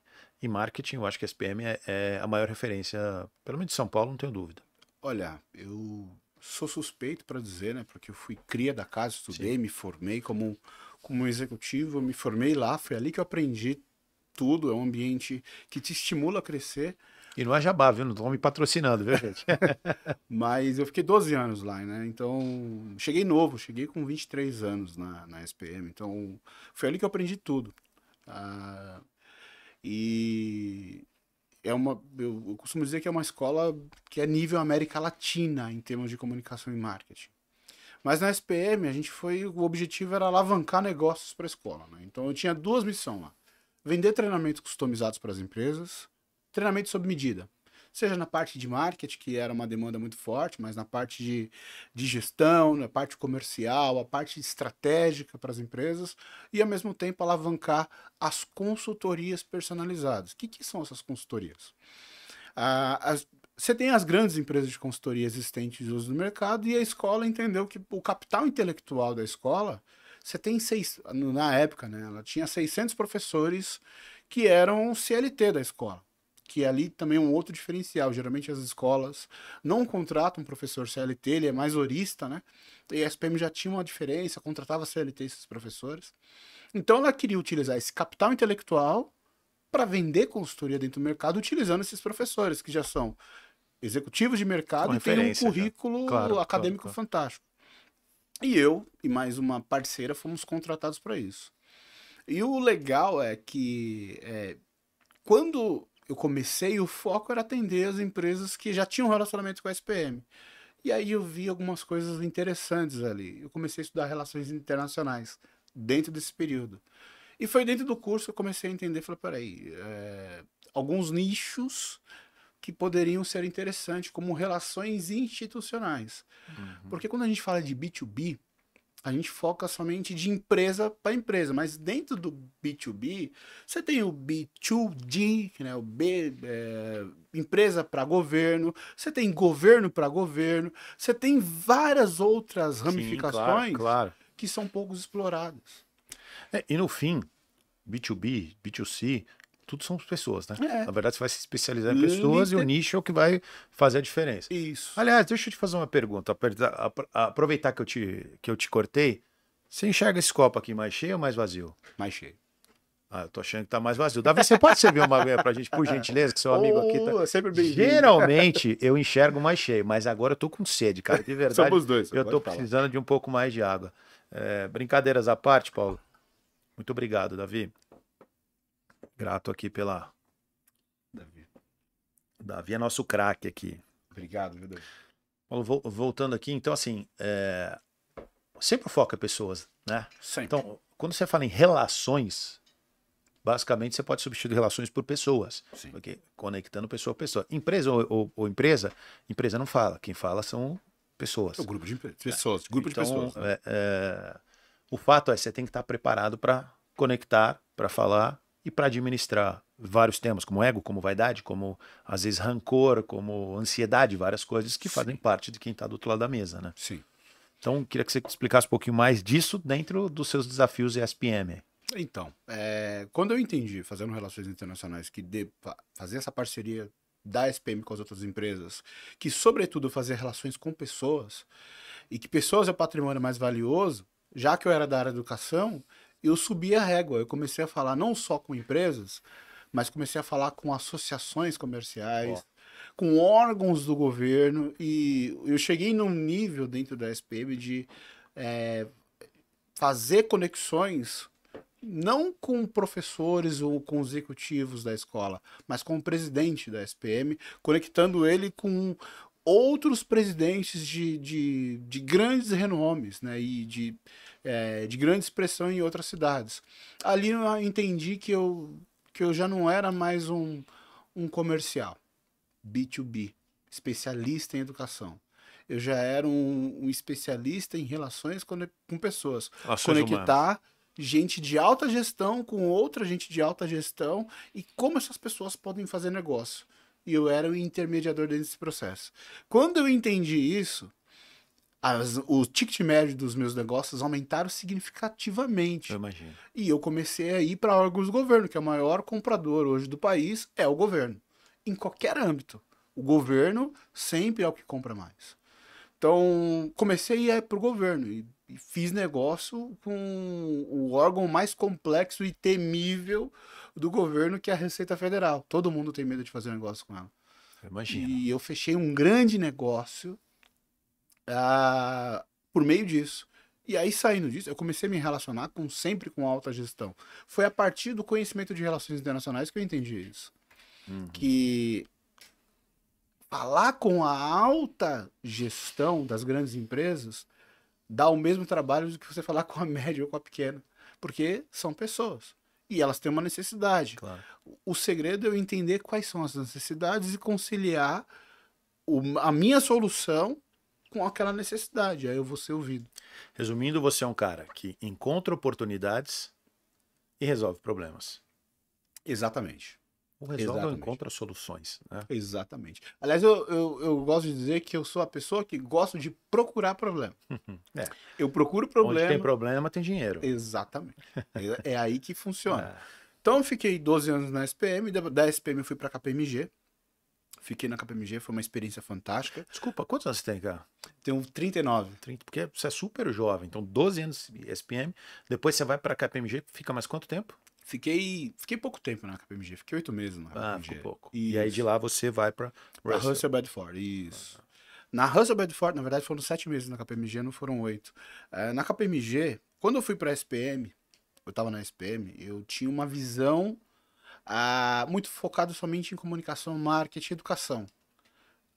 marketing, eu acho que a SPM é a maior referência, pelo menos de São Paulo, não tenho dúvida. Olha, eu sou suspeito para dizer, né? Porque eu fui cria da casa, estudei, me formei como executivo, eu me formei lá, foi ali que eu aprendi tudo. É um ambiente que te estimula a crescer. E não é jabá, viu? Não estão me patrocinando, viu, gente? Mas eu fiquei 12 anos lá, né? Então, cheguei novo, cheguei com 23 anos na SPM. Então, foi ali que eu aprendi tudo. E eu costumo dizer que é uma escola que é nível América Latina em termos de comunicação e marketing. Mas na SPM, o objetivo era alavancar negócios para a escola, né? Então, eu tinha duas missões lá. Vender treinamentos customizados para as empresas, treinamento sob medida. Seja na parte de marketing, que era uma demanda muito forte, mas na parte de gestão, na parte comercial, a parte estratégica para as empresas, e ao mesmo tempo alavancar as consultorias personalizadas. O que são essas consultorias? Você tem as grandes empresas de consultoria existentes hoje no mercado, e a escola entendeu que o capital intelectual da escola, você tem na época, né, ela tinha 600 professores que eram CLT da escola. Que ali também é um outro diferencial. Geralmente as escolas não contratam um professor CLT, ele é mais horista, né? E a SPM já tinha uma diferença, contratava CLT esses professores. Então ela queria utilizar esse capital intelectual para vender consultoria dentro do mercado, utilizando esses professores, que já são executivos de mercado e têm um currículo acadêmico fantástico. E eu e mais uma parceira fomos contratados para isso. E o legal é que quando eu comecei, o foco era atender as empresas que já tinham relacionamento com a SPM. E aí eu vi algumas coisas interessantes ali. Eu comecei a estudar relações internacionais dentro desse período. E foi dentro do curso que eu comecei a entender, falei, peraí, alguns nichos que poderiam ser interessantes, como relações institucionais. Porque quando a gente fala de B2B, a gente foca somente de empresa para empresa, mas dentro do B2B, você tem o B2G, né, empresa para governo, você tem governo para governo, você tem várias outras ramificações. Sim, claro. Que são poucos exploradas. E no fim, B2B, B2C, tudo são pessoas, né? Na verdade, você vai se especializar em pessoas e o nicho é o que vai fazer a diferença. Isso. Aliás, deixa eu te fazer uma pergunta. Aproveitar que eu te cortei, você enxerga esse copo aqui mais cheio ou mais vazio? Mais cheio. Ah, eu tô achando que tá mais vazio. Davi, você pode servir uma aguinha pra gente, por gentileza, que seu amigo aqui tá... É sempre bem-vindo. Geralmente eu enxergo mais cheio, mas agora eu tô com sede, cara. De verdade, Somos dois. eu tô Pode falar. precisando de um pouco mais de água. Brincadeiras à parte, Paulo. Muito obrigado, Davi. Grato aqui pela... Davi. Davi é nosso craque aqui. Obrigado, viu, Davi? Paulo, voltando aqui, então assim, sempre foca pessoas, né? Sempre. Então, quando você fala em relações, basicamente você pode substituir relações por pessoas, Sim. porque conectando pessoa a pessoa. Empresa ou empresa, empresa não fala, quem fala são pessoas. É o grupo de pessoas, grupo de Então, pessoas. Né? o fato é, você tem que estar preparado para conectar, para falar e para administrar vários temas, como ego, como vaidade, como às vezes rancor, como ansiedade, várias coisas que fazem parte de quem está do outro lado da mesa, né? Sim. Então, queria que você explicasse um pouquinho mais disso dentro dos seus desafios ESPM. Então, quando eu entendi, fazendo relações internacionais, que fazer essa parceria da SPM com as outras empresas, que sobretudo fazer relações com pessoas, e que pessoas é o patrimônio mais valioso, já que eu era da área da educação, eu subi a régua. Eu comecei a falar não só com empresas, mas comecei a falar com associações comerciais, com órgãos do governo, e eu cheguei num nível dentro da SPM de fazer conexões não com professores ou com executivos da escola, mas com o presidente da SPM, conectando ele com outros presidentes de grandes renomes, né, e de grande expressão em outras cidades. Ali eu entendi que eu já não era mais um comercial, B2B, especialista em educação. Eu já era um especialista em relações com pessoas. Conectar gente de alta gestão com outra gente de alta gestão e como essas pessoas podem fazer negócio. E eu era o intermediador desse processo. Quando eu entendi isso, o ticket médio dos meus negócios aumentaram significativamente. Eu imagino. E eu comecei a ir para órgãos do governo, que é o maior comprador hoje do país, é o governo. Em qualquer âmbito. O governo sempre é o que compra mais. Então, comecei a ir para o governo e fiz negócio com o órgão mais complexo e temível do governo, que é a Receita Federal. Todo mundo tem medo de fazer negócio com ela. Eu imagino. E eu fechei um grande negócio por meio disso. E aí, saindo disso, eu comecei a me relacionar sempre com alta gestão. Foi a partir do conhecimento de relações internacionais que eu entendi isso. Uhum. Que falar com a alta gestão das grandes empresas dá o mesmo trabalho do que você falar com a média ou com a pequena. Porque são pessoas. E elas têm uma necessidade. Claro. O segredo é eu entender quais são as necessidades e conciliar a minha solução com aquela necessidade. Aí eu vou ser ouvido. Resumindo, você é um cara que encontra oportunidades e resolve problemas. Exatamente. Ou resolve ou encontra soluções, né? Exatamente. Aliás, eu gosto de dizer que eu sou a pessoa que gosta de procurar problema. Eu procuro problema. Onde tem problema, tem dinheiro. Exatamente. É aí que funciona. Então eu fiquei 12 anos na SPM, da SPM eu fui para a KPMG. Fiquei na KPMG, foi uma experiência fantástica. Desculpa, quantos anos você tem, cara? Tenho 39. 30, porque você é super jovem, então 12 anos de SPM, depois você vai para a KPMG, fica mais quanto tempo? Fiquei pouco tempo na KPMG, fiquei 8 meses na KPMG. Ficou pouco. Isso. E aí de lá você vai para Russell Bedford, isso. Na Russell Bedford, na verdade, foram 7 meses na KPMG, não foram 8. Na KPMG, quando eu fui para a SPM, eu estava na SPM, eu tinha uma visão muito focada somente em comunicação, marketing e educação.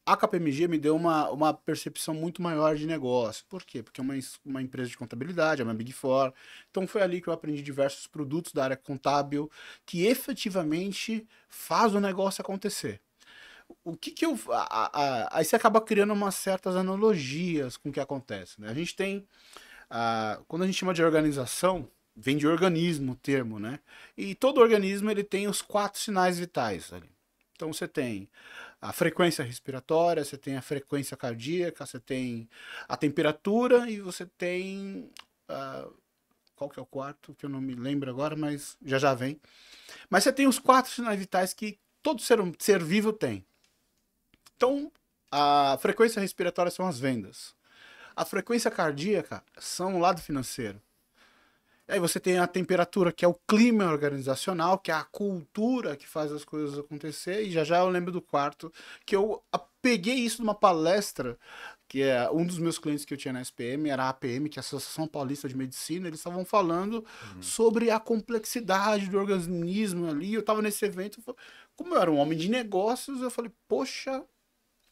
A KPMG me deu uma percepção muito maior de negócio. Por quê? Porque é uma empresa de contabilidade, é uma Big Four. Então foi ali que eu aprendi diversos produtos da área contábil que efetivamente faz o negócio acontecer. O que aí você acaba criando umas certas analogias com o que acontece, né? A gente tem, quando a gente chama de organização, vem de organismo o termo, né? E todo organismo ele tem os 4 sinais vitais ali. Então você tem a frequência respiratória, você tem a frequência cardíaca, você tem a temperatura e você tem... qual que é o quarto? Que eu não me lembro agora, mas já vem. Mas você tem os 4 sinais vitais que todo ser vivo tem. Então, a frequência respiratória são as vendas. A frequência cardíaca são o lado financeiro. Aí você tem a temperatura, que é o clima organizacional, que é a cultura que faz as coisas acontecer. E já já eu lembro do quarto, que eu peguei isso numa palestra, que é um dos meus clientes que eu tinha na SPM, era a APM, que é a Associação Paulista de Medicina. Eles estavam falando sobre a complexidade do organismo ali. Eu estava nesse evento, como eu era um homem de negócios, eu falei, poxa,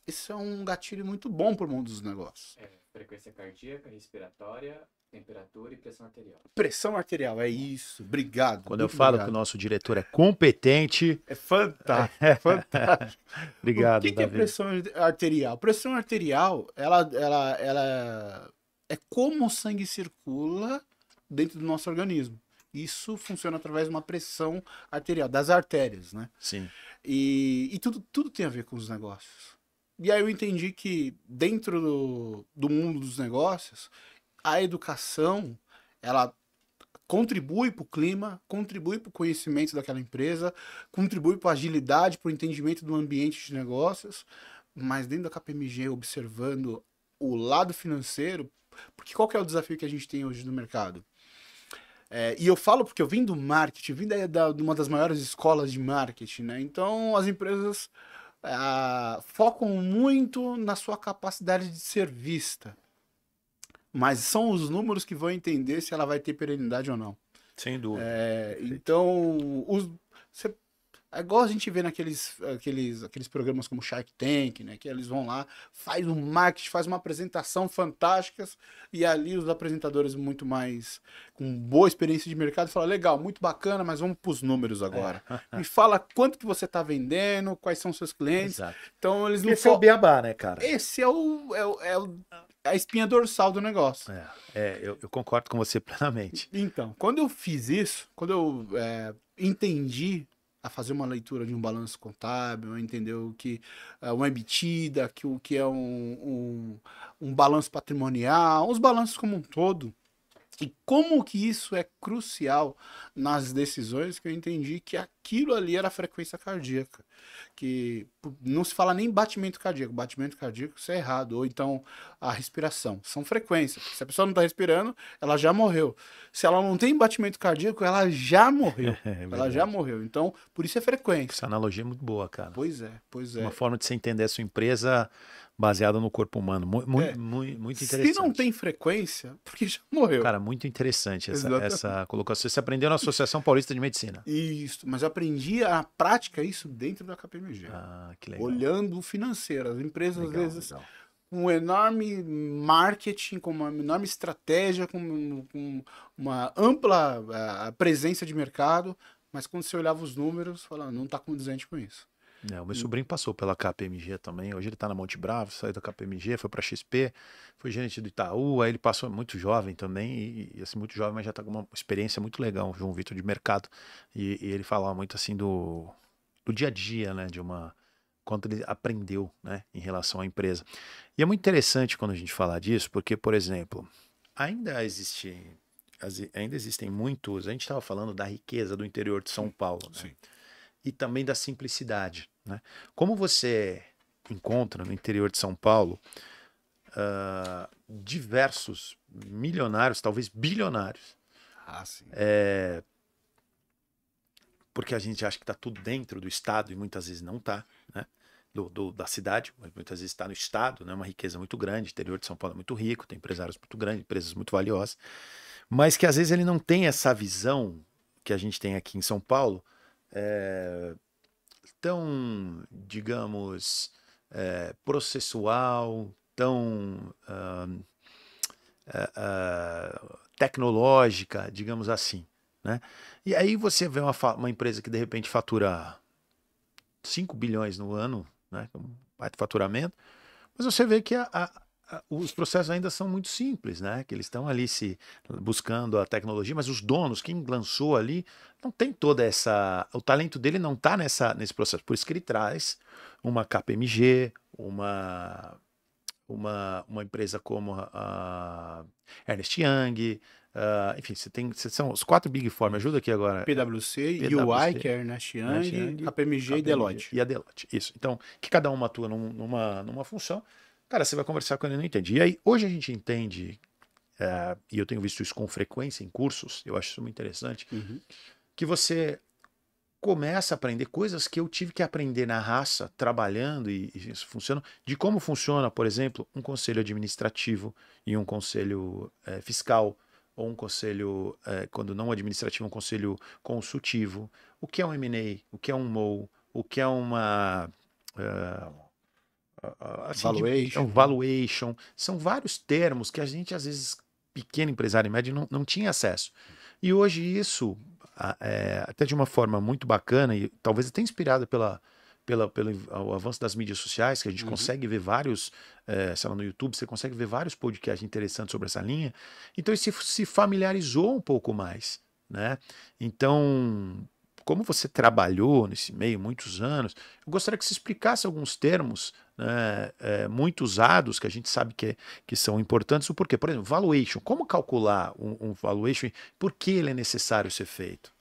esse é um gatilho muito bom para o mundo dos negócios. Frequência cardíaca, respiratória, temperatura e pressão arterial. Pressão arterial, é isso. Obrigado. Quando eu falo que o nosso diretor é competente... É fantástico, é fantástico. Obrigado, O que é pressão arterial? Pressão arterial, ela é como o sangue circula dentro do nosso organismo. Isso funciona através de uma pressão arterial, das artérias, né? Sim. E tudo tem a ver com os negócios. E aí eu entendi que dentro do mundo dos negócios, a educação, ela contribui para o clima, contribui para o conhecimento daquela empresa, contribui para a agilidade, para o entendimento do ambiente de negócios, mas dentro da KPMG, observando o lado financeiro, porque qual que é o desafio que a gente tem hoje no mercado? E eu falo porque eu vim do marketing, vim de uma das maiores escolas de marketing, né? Então as empresas focam muito na sua capacidade de ser vista. Mas são os números que vão entender se ela vai ter perenidade ou não. Sem dúvida. Então, é igual a gente vê naqueles programas como Shark Tank, né? Que eles vão lá, faz um marketing, faz uma apresentação fantástica, e ali os apresentadores muito mais com boa experiência de mercado falam, legal, muito bacana, mas vamos para os números agora. Me fala quanto que você está vendendo, quais são os seus clientes. Exato. Então, eles não Esse é o beabá, né, cara? Esse é a espinha dorsal do negócio. Eu concordo com você plenamente. Então, quando eu fiz isso, quando eu entendi a fazer uma leitura de um balanço contábil, a entender o que é uma EBITDA, o que é um balanço patrimonial, os balanços como um todo, e como que isso é crucial nas decisões, que eu entendi que aquilo ali era a frequência cardíaca. Que não se fala nem batimento cardíaco isso é errado, ou então a respiração, são frequências. Se a pessoa não está respirando, ela já morreu. Se ela não tem batimento cardíaco, ela já morreu. Ela já morreu. Então, por isso é frequência. Essa analogia é muito boa, cara. Pois é. Uma forma de você entender a sua empresa baseada no corpo humano. Muito interessante. Se não tem frequência, porque já morreu. Cara, muito interessante essa colocação. Você aprendeu na Associação Paulista de Medicina. Isso, mas eu aprendi a prática isso dentro da KPMG. Que legal. Olhando o financeiro. As empresas, às vezes, com um enorme marketing, com uma enorme estratégia, com uma ampla presença de mercado, mas quando você olhava os números, falava, não está condizente com isso. O meu sobrinho passou pela KPMG também. Hoje ele está na Monte Bravo, saiu da KPMG, foi para XP, foi gerente do Itaú. Aí ele passou muito jovem também, e assim, muito jovem, mas já está com uma experiência muito legal, João Vitor, de mercado. E ele falava muito assim do dia a dia, né? Quanto ele aprendeu, né, em relação à empresa. E é muito interessante quando a gente fala disso, porque, por exemplo, ainda existem muitos. A gente estava falando da riqueza do interior de São Paulo, né? E também da simplicidade, né? Como você encontra no interior de São Paulo diversos milionários, talvez bilionários. Sim. Porque a gente acha que está tudo dentro do estado e muitas vezes não está, né? Da cidade, mas muitas vezes está no estado, né? Uma riqueza muito grande. O interior de São Paulo é muito rico, tem empresários muito grandes, empresas muito valiosas, mas que às vezes ele não tem essa visão que a gente tem aqui em São Paulo, tão, digamos, processual, tão tecnológica, digamos assim, né? E aí você vê uma empresa que de repente fatura 5 bilhões no ano, né, com baita faturamento, mas você vê que os processos ainda são muito simples, né? Que eles estão ali buscando a tecnologia, mas os donos, quem lançou ali, não tem toda o talento dele não está nesse processo. Por isso que ele traz uma KPMG, uma empresa como a Ernst Young, enfim, são os 4 Big Four, me ajuda aqui agora. PwC, UI, que é Ernst Young, KPMG e Deloitte. E a Deloitte, isso. Então, que cada uma atua numa função. Cara, você vai conversar com ele e não entende. E aí, hoje a gente entende e eu tenho visto isso com frequência em cursos, eu acho isso muito interessante, Uhum. que você começa a aprender coisas que eu tive que aprender na raça, trabalhando, e isso funciona, de como funciona, por exemplo, um conselho administrativo e um conselho fiscal, ou um conselho, quando não administrativo, um conselho consultivo. O que é um M&A, o que é um MOU, o que é uma... assim, é um Valuation. valuation. São vários termos que a gente, às vezes, pequeno empresário e médio, não tinha acesso. E hoje isso, até de uma forma muito bacana, e talvez até inspirada pelo o avanço das mídias sociais, que a gente Uhum. consegue ver vários, sei lá, no YouTube, você consegue ver vários podcasts interessantes sobre essa linha. Então isso se familiarizou um pouco mais, né? Então, como você trabalhou nesse meio muitos anos, eu gostaria que você explicasse alguns termos, né, muito usados, que a gente sabe que são importantes. O porquê? Por exemplo, valuation. Como calcular um valuation? Por que ele é necessário ser feito?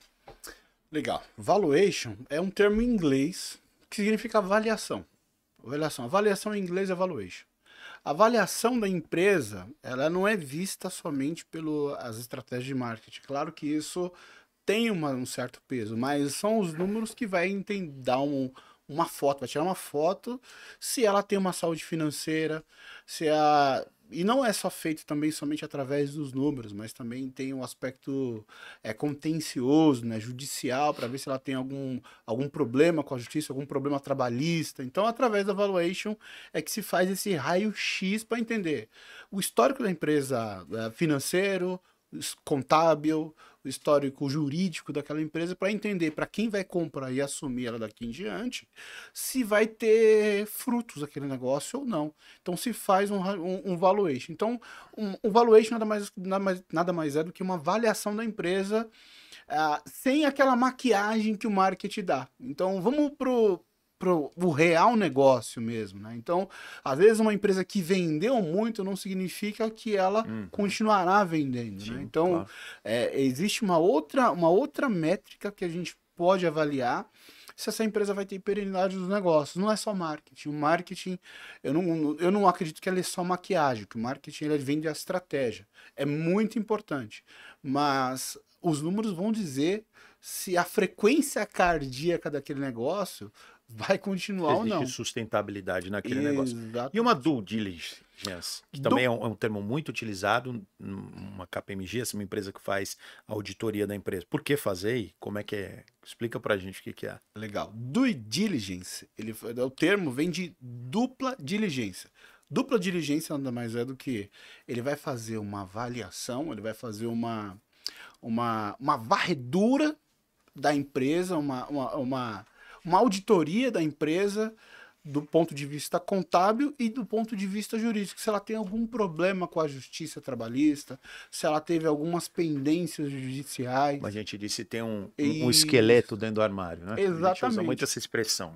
Legal. Valuation é um termo em inglês que significa avaliação. Avaliação. Avaliação em inglês é valuation. A avaliação da empresa, ela não é vista somente pelas estratégias de marketing. Claro que isso tem um certo peso, mas são os números que vai dar uma foto, vai tirar uma foto se ela tem uma saúde financeira, se a... E não é só feito também somente através dos números, mas também tem um aspecto contencioso, né, judicial, para ver se ela tem algum problema com a justiça, algum problema trabalhista. Então, através da valuation é que se faz esse raio-x para entender o histórico da empresa, financeiro, contábil, o histórico jurídico daquela empresa, para entender para quem vai comprar e assumir ela daqui em diante, se vai ter frutos aquele negócio ou não. Então se faz um valuation. Então um valuation nada mais é do que uma avaliação da empresa sem aquela maquiagem que o marketing dá. Então vamos pro o real negócio mesmo, né? Então, às vezes uma empresa que vendeu muito não significa que ela continuará vendendo, Sim, né? Então, claro. existe uma outra métrica que a gente pode avaliar se essa empresa vai ter perenidade dos negócios. Não é só marketing. O marketing, eu não acredito que ele é só maquiagem, que o marketing ele vem da estratégia. É muito importante. Mas os números vão dizer se a frequência cardíaca daquele negócio vai continuar ou Existe não. sustentabilidade naquele negócio. Exato. E uma due diligence, que também é um termo muito utilizado, uma KPMG, essa é uma empresa que faz auditoria da empresa. Por que fazer e como é que é? Explica pra gente o que é. Legal. Due diligence, o termo vem de dupla diligência. Dupla diligência nada mais é do que ele vai fazer uma avaliação, ele vai fazer uma varredura da empresa, uma auditoria da empresa do ponto de vista contábil e do ponto de vista jurídico. Se ela tem algum problema com a justiça trabalhista, se ela teve algumas pendências judiciais. Como a gente disse, tem um esqueleto dentro do armário, né? Exatamente. A gente usa muito essa expressão.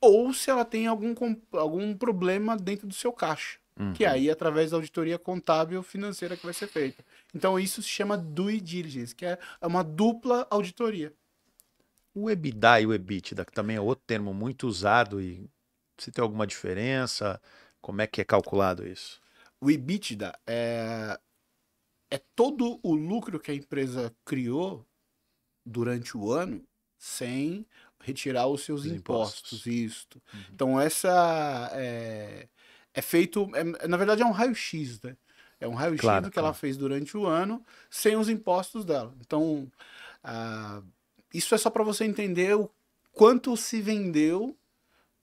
Ou se ela tem algum problema dentro do seu caixa. Que aí, através da auditoria contábil financeira que vai ser feita. Então, isso se chama due diligence, que é uma dupla auditoria. O EBITDA e o EBITDA, que também é outro termo muito usado, e se tem alguma diferença, como é que é calculado isso? O EBITDA é todo o lucro que a empresa criou durante o ano sem retirar os seus impostos. Isto. Então, essa é feito, na verdade é um raio-x, né? É um raio-x do que ela fez durante o ano sem os impostos dela. Então, isso é só para você entender o quanto se vendeu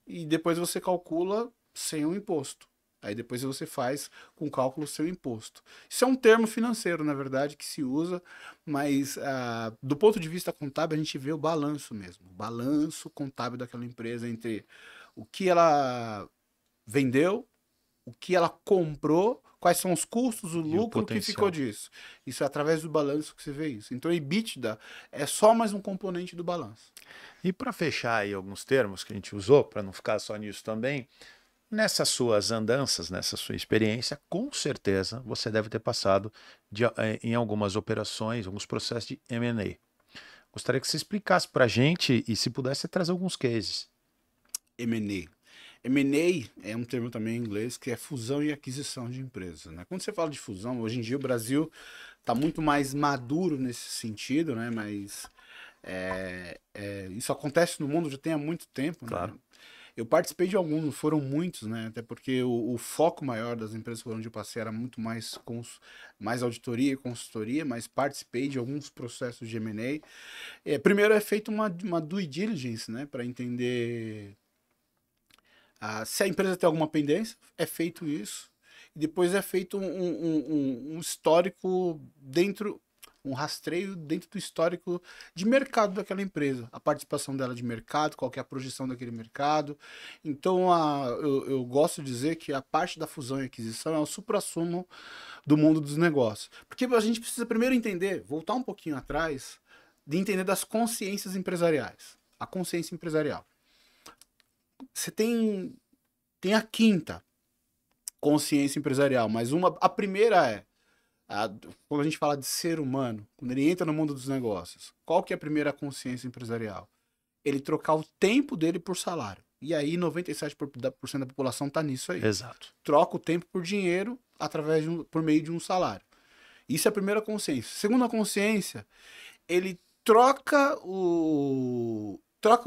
e depois você calcula sem o imposto. Aí depois você faz com o cálculo seu imposto. Isso é um termo financeiro, na verdade, que se usa, mas do ponto de vista contábil a gente vê o balanço mesmo. O balanço contábil daquela empresa entre o que ela vendeu, o que ela comprou, quais são os custos, o lucro que ficou disso. Isso é através do balanço que você vê isso. Então, EBITDA é só mais um componente do balanço. E para fechar aí alguns termos que a gente usou, para não ficar só nisso também, nessas suas andanças, nessa sua experiência, com certeza você deve ter passado em algumas operações, alguns processos de M&A. Gostaria que você explicasse para a gente e se pudesse trazer alguns cases. M&A. M&A é um termo também em inglês que é fusão e aquisição de empresas, né? Quando você fala de fusão, hoje em dia o Brasil está muito mais maduro nesse sentido, né? Mas isso acontece no mundo já tem há muito tempo, né? Claro. Eu participei de alguns, não foram muitos, né? Até porque o foco maior das empresas por onde eu passei era muito mais, mais auditoria e consultoria, mas participei de alguns processos de M&A. Primeiro é feito uma due diligence, né? Para entender se a empresa tem alguma pendência, é feito isso. E depois é feito um histórico dentro, um rastreio dentro do histórico de mercado daquela empresa. A participação dela de mercado, qual que é a projeção daquele mercado. Então, eu gosto de dizer que a parte da fusão e aquisição é o suprassumo do mundo dos negócios. Porque a gente precisa primeiro entender, voltar um pouquinho atrás, de entender das consciências empresariais. A consciência empresarial. Você tem a quinta consciência empresarial, mas a primeira quando a gente fala de ser humano, quando ele entra no mundo dos negócios, qual que é a primeira consciência empresarial? Ele trocar o tempo dele por salário. E aí 97% da população está nisso aí. Exato. Troca o tempo por dinheiro por meio de um salário. Isso é a primeira consciência. Segunda consciência, ele troca o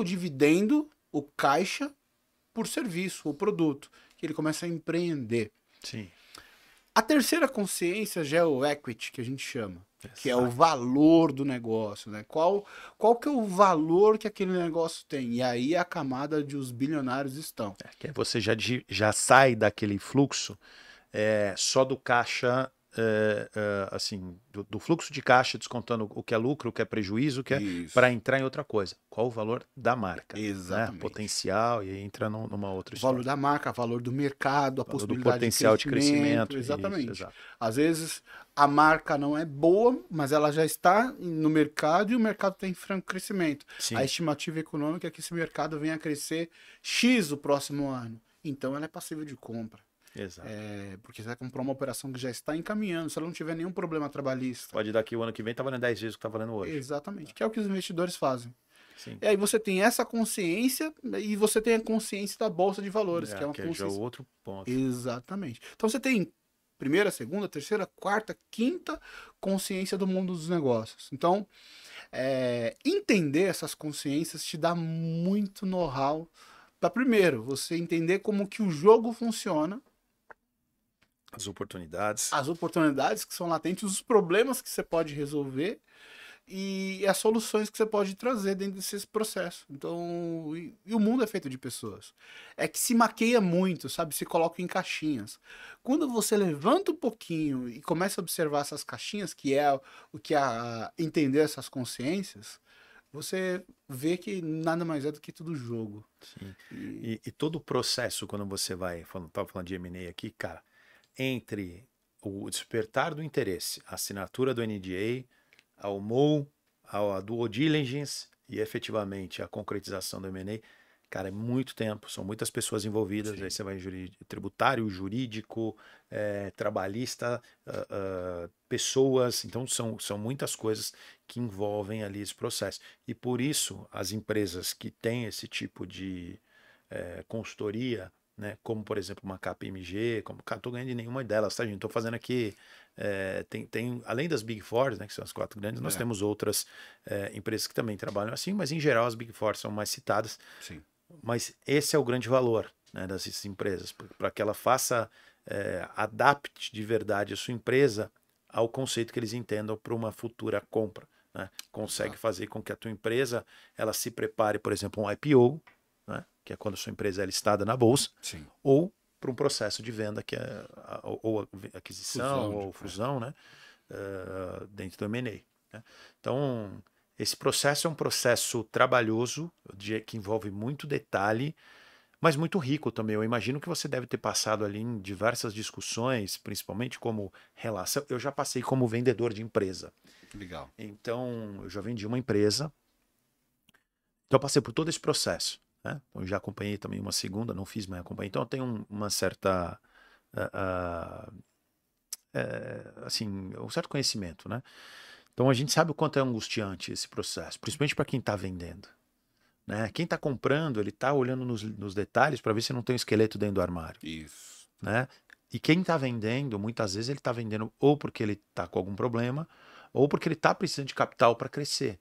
dividendo, o caixa, por serviço ou produto, que ele começa a empreender. Sim. A terceira consciência já é o equity, que a gente chama, Exato. que é o valor do negócio, né? Qual que é o valor que aquele negócio tem? E aí a camada de os bilionários estão. Que aí você já sai daquele fluxo só do caixa, assim, do fluxo de caixa, descontando o que é lucro, o que é prejuízo, o que é para entrar em outra coisa. Qual o valor da marca? Exatamente. Né? Potencial, e aí entra numa outra O história. valor da marca, o valor do mercado, a possibilidade do potencial de crescimento. Exatamente. Isso, exato. Às vezes a marca não é boa, mas ela já está no mercado e o mercado está em franco crescimento. Sim. A estimativa econômica é que esse mercado venha a crescer X o próximo ano. Então ela é passível de compra. Exato. Porque você vai comprar uma operação que já está encaminhando, se ela não tiver nenhum problema trabalhista. Pode daqui o ano que vem tá valendo 10 vezes o que tá valendo hoje. Exatamente, que é o que os investidores fazem. Sim. E aí você tem essa consciência e você tem a consciência da Bolsa de Valores, que é uma consciência. Já é outro ponto. Exatamente. Então você tem primeira, segunda, terceira, quarta, quinta consciência do mundo dos negócios. Então, entender essas consciências te dá muito know-how para, primeiro, você entender como que o jogo funciona, as oportunidades que são latentes, os problemas que você pode resolver e as soluções que você pode trazer dentro desse processo. Então, e o mundo é feito de pessoas. É que se maqueia muito, sabe? Se coloca em caixinhas. Quando você levanta um pouquinho e começa a observar essas caixinhas, que é o que entender essas consciências, você vê que nada mais é do que tudo jogo. Sim. E todo o processo, quando você estava falando de M&A aqui, cara, entre o despertar do interesse, a assinatura do NDA, ao MOU, a due diligence e efetivamente a concretização do M&A, cara, é muito tempo, são muitas pessoas envolvidas. Sim. Aí você vai em tributário, jurídico, trabalhista, pessoas, então são muitas coisas que envolvem ali esse processo. E por isso as empresas que têm esse tipo de consultoria, né, como por exemplo uma KPMG, não estou ganhando de nenhuma delas, tá, gente? Estou fazendo aqui, tem além das Big Four, né, que são as 4 grandes, nós temos outras empresas que também trabalham assim, mas em geral as Big Four são mais citadas. Sim. Mas esse é o grande valor, né, dessas empresas, para que ela adapte de verdade a sua empresa ao conceito que eles entendam para uma futura compra, né? Consegue fazer com que a tua empresa ela se prepare, por exemplo, um IPO, né, que é quando a sua empresa é listada na bolsa. Sim. Ou para um processo de venda que é ou aquisição fusão, né, dentro do M&A, né? Então, esse processo é um processo trabalhoso, que envolve muito detalhe, mas muito rico também. Eu imagino que você deve ter passado ali em diversas discussões, principalmente como relação. Eu já passei como vendedor de empresa. Legal. Então, eu já vendi uma empresa. Então, eu passei por todo esse processo, né? Eu já acompanhei também uma segunda, não fiz, mas acompanhei. Então, eu tenho uma certa... assim, um certo conhecimento, né? Então, a gente sabe o quanto é angustiante esse processo, principalmente para quem está vendendo. né? Quem está comprando, ele está olhando nos detalhes para ver se não tem um esqueleto dentro do armário, Isso. né? E quem está vendendo, muitas vezes ele está vendendo ou porque ele está com algum problema, ou porque ele está precisando de capital para crescer.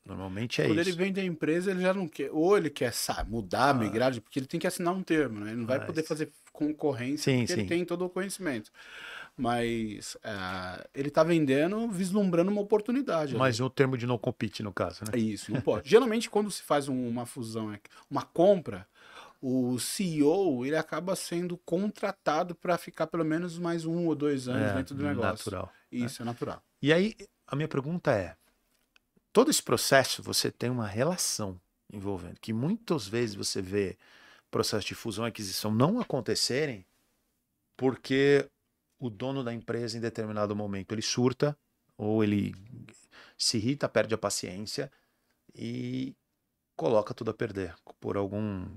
Normalmente é Quando ele isso. vende a empresa, ele já não quer. Ou ele quer mudar, migrar, porque ele tem que assinar um termo, né? Ele não vai poder fazer concorrência Sim, porque ele sim. tem todo o conhecimento. Mas ele está vendendo, vislumbrando uma oportunidade. Mas o termo de não compete, no caso, né? É isso, não pode. Geralmente, quando se faz uma fusão, uma compra, o CEO ele acaba sendo contratado para ficar pelo menos mais 1 ou 2 anos dentro do negócio. Natural. Isso, é natural. E aí, a minha pergunta é, todo esse processo você tem uma relação envolvendo, que muitas vezes você vê processos de fusão e aquisição não acontecerem porque o dono da empresa, em determinado momento, ele surta, ou ele se irrita, perde a paciência e coloca tudo a perder por algum,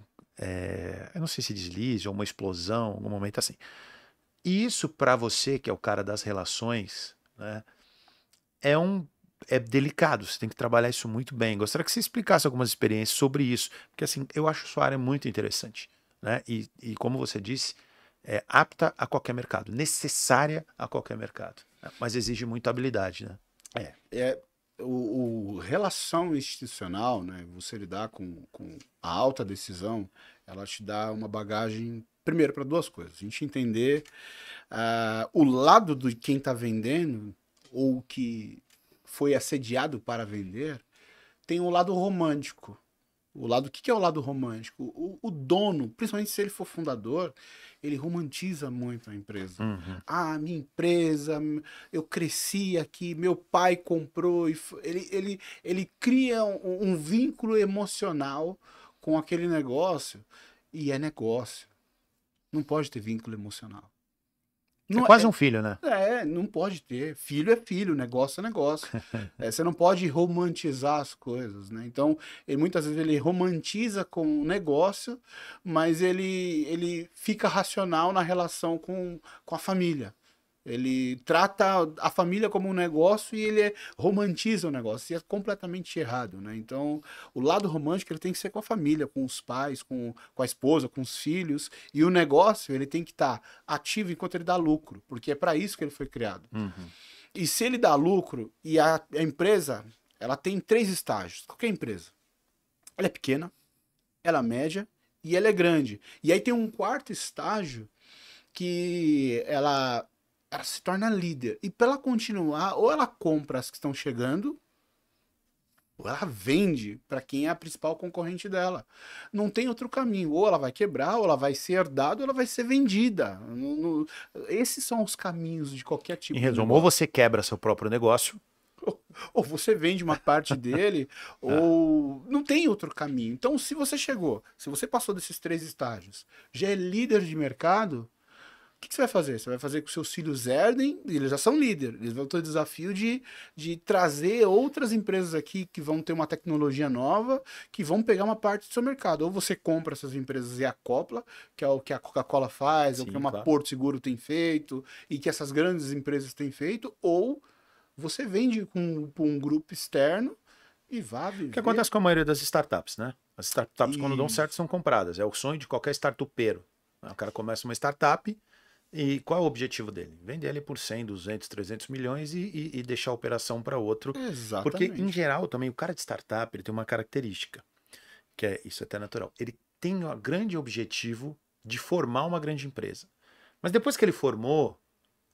eu não sei se deslize ou uma explosão, algum momento assim. E isso para você, que é o cara das relações, né, é delicado, você tem que trabalhar isso muito bem. Gostaria que você explicasse algumas experiências sobre isso, porque assim, eu acho sua área muito interessante, né? E como você disse, é apta a qualquer mercado, necessária a qualquer mercado, né? Mas exige muita habilidade, né? O relação institucional, né? Você lidar com a alta decisão, ela te dá uma bagagem, primeiro, para duas coisas. A gente entender o lado de quem está vendendo, ou que foi assediado para vender, tem o lado romântico. O que é o lado romântico? O dono, principalmente se ele for fundador, ele romantiza muito a empresa. Ah, minha empresa, eu cresci aqui, meu pai comprou. Ele cria um vínculo emocional com aquele negócio, e é negócio. Não pode ter vínculo emocional. É quase um filho, né? Não pode ter. Filho é filho, negócio é negócio. Você não pode romantizar as coisas, né? Então, muitas vezes ele romantiza com o negócio, mas ele fica racional na relação com a família. Ele trata a família como um negócio e ele romantiza o negócio. E é completamente errado, né? Então, o lado romântico ele tem que ser com a família, com os pais, com a esposa, com os filhos. E o negócio ele tem que estar ativo enquanto ele dá lucro, porque é para isso que ele foi criado. E se ele dá lucro e a empresa ela tem 3 estágios. Qualquer empresa. Ela é pequena, ela é média e ela é grande. E aí tem um 4º estágio que ela se torna líder. E para ela continuar, ou ela compra as que estão chegando, ou ela vende para quem é a principal concorrente dela. Não tem outro caminho. Ou ela vai quebrar, ou ela vai ser herdada, ou ela vai ser vendida. Esses são os caminhos de qualquer tipo Em de resumo, negócio. ou você quebra seu próprio negócio, ou você vende uma parte dele, ou não tem outro caminho. Então, se você passou desses 3 estágios, já é líder de mercado, o que você vai fazer? Você vai fazer com que seus filhos herdem, eles já são líderes, eles vão ter o desafio de trazer outras empresas aqui que vão ter uma tecnologia nova, que vão pegar uma parte do seu mercado. Ou você compra essas empresas e acopla, que é o que a Coca-Cola faz, ou que uma Porto Seguro tem feito, e que essas grandes empresas têm feito, ou você vende com um grupo externo e vá viver. O que acontece com a maioria das startups, né? As startups, quando dão certo, são compradas. É o sonho de qualquer startupeiro. O cara começa uma startup e qual é o objetivo dele? Vender ele por 100, 200, 300 milhões e deixar a operação para outro. Exatamente. Porque, em geral, também o cara de startup ele tem uma característica, que é isso até natural. Ele tem o grande objetivo de formar uma grande empresa. Mas depois que ele formou,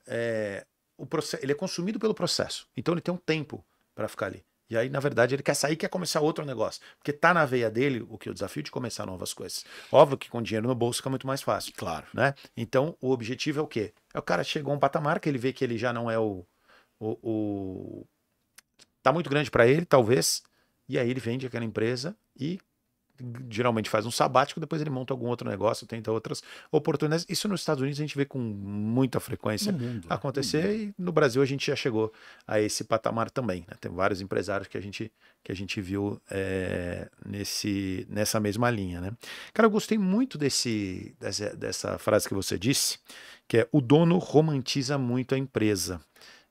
ele é consumido pelo processo. Então ele tem um tempo para ficar ali. E aí, na verdade, ele quer sair e quer começar outro negócio. Porque tá na veia dele o desafio de começar novas coisas. Óbvio que com dinheiro no bolso fica muito mais fácil. Claro. Né? Então, o objetivo é o quê? O cara chegou a um patamar que ele vê que ele já não é tá muito grande para ele, talvez. E aí ele vende aquela empresa e geralmente faz um sabático, depois ele monta algum outro negócio, tenta outras oportunidades. Isso nos Estados Unidos a gente vê com muita frequência acontecer e no Brasil a gente já chegou a esse patamar também. Né? Tem vários empresários que a gente viu nessa mesma linha. Né? Cara, eu gostei muito dessa frase que você disse, que é o dono romantiza muito a empresa.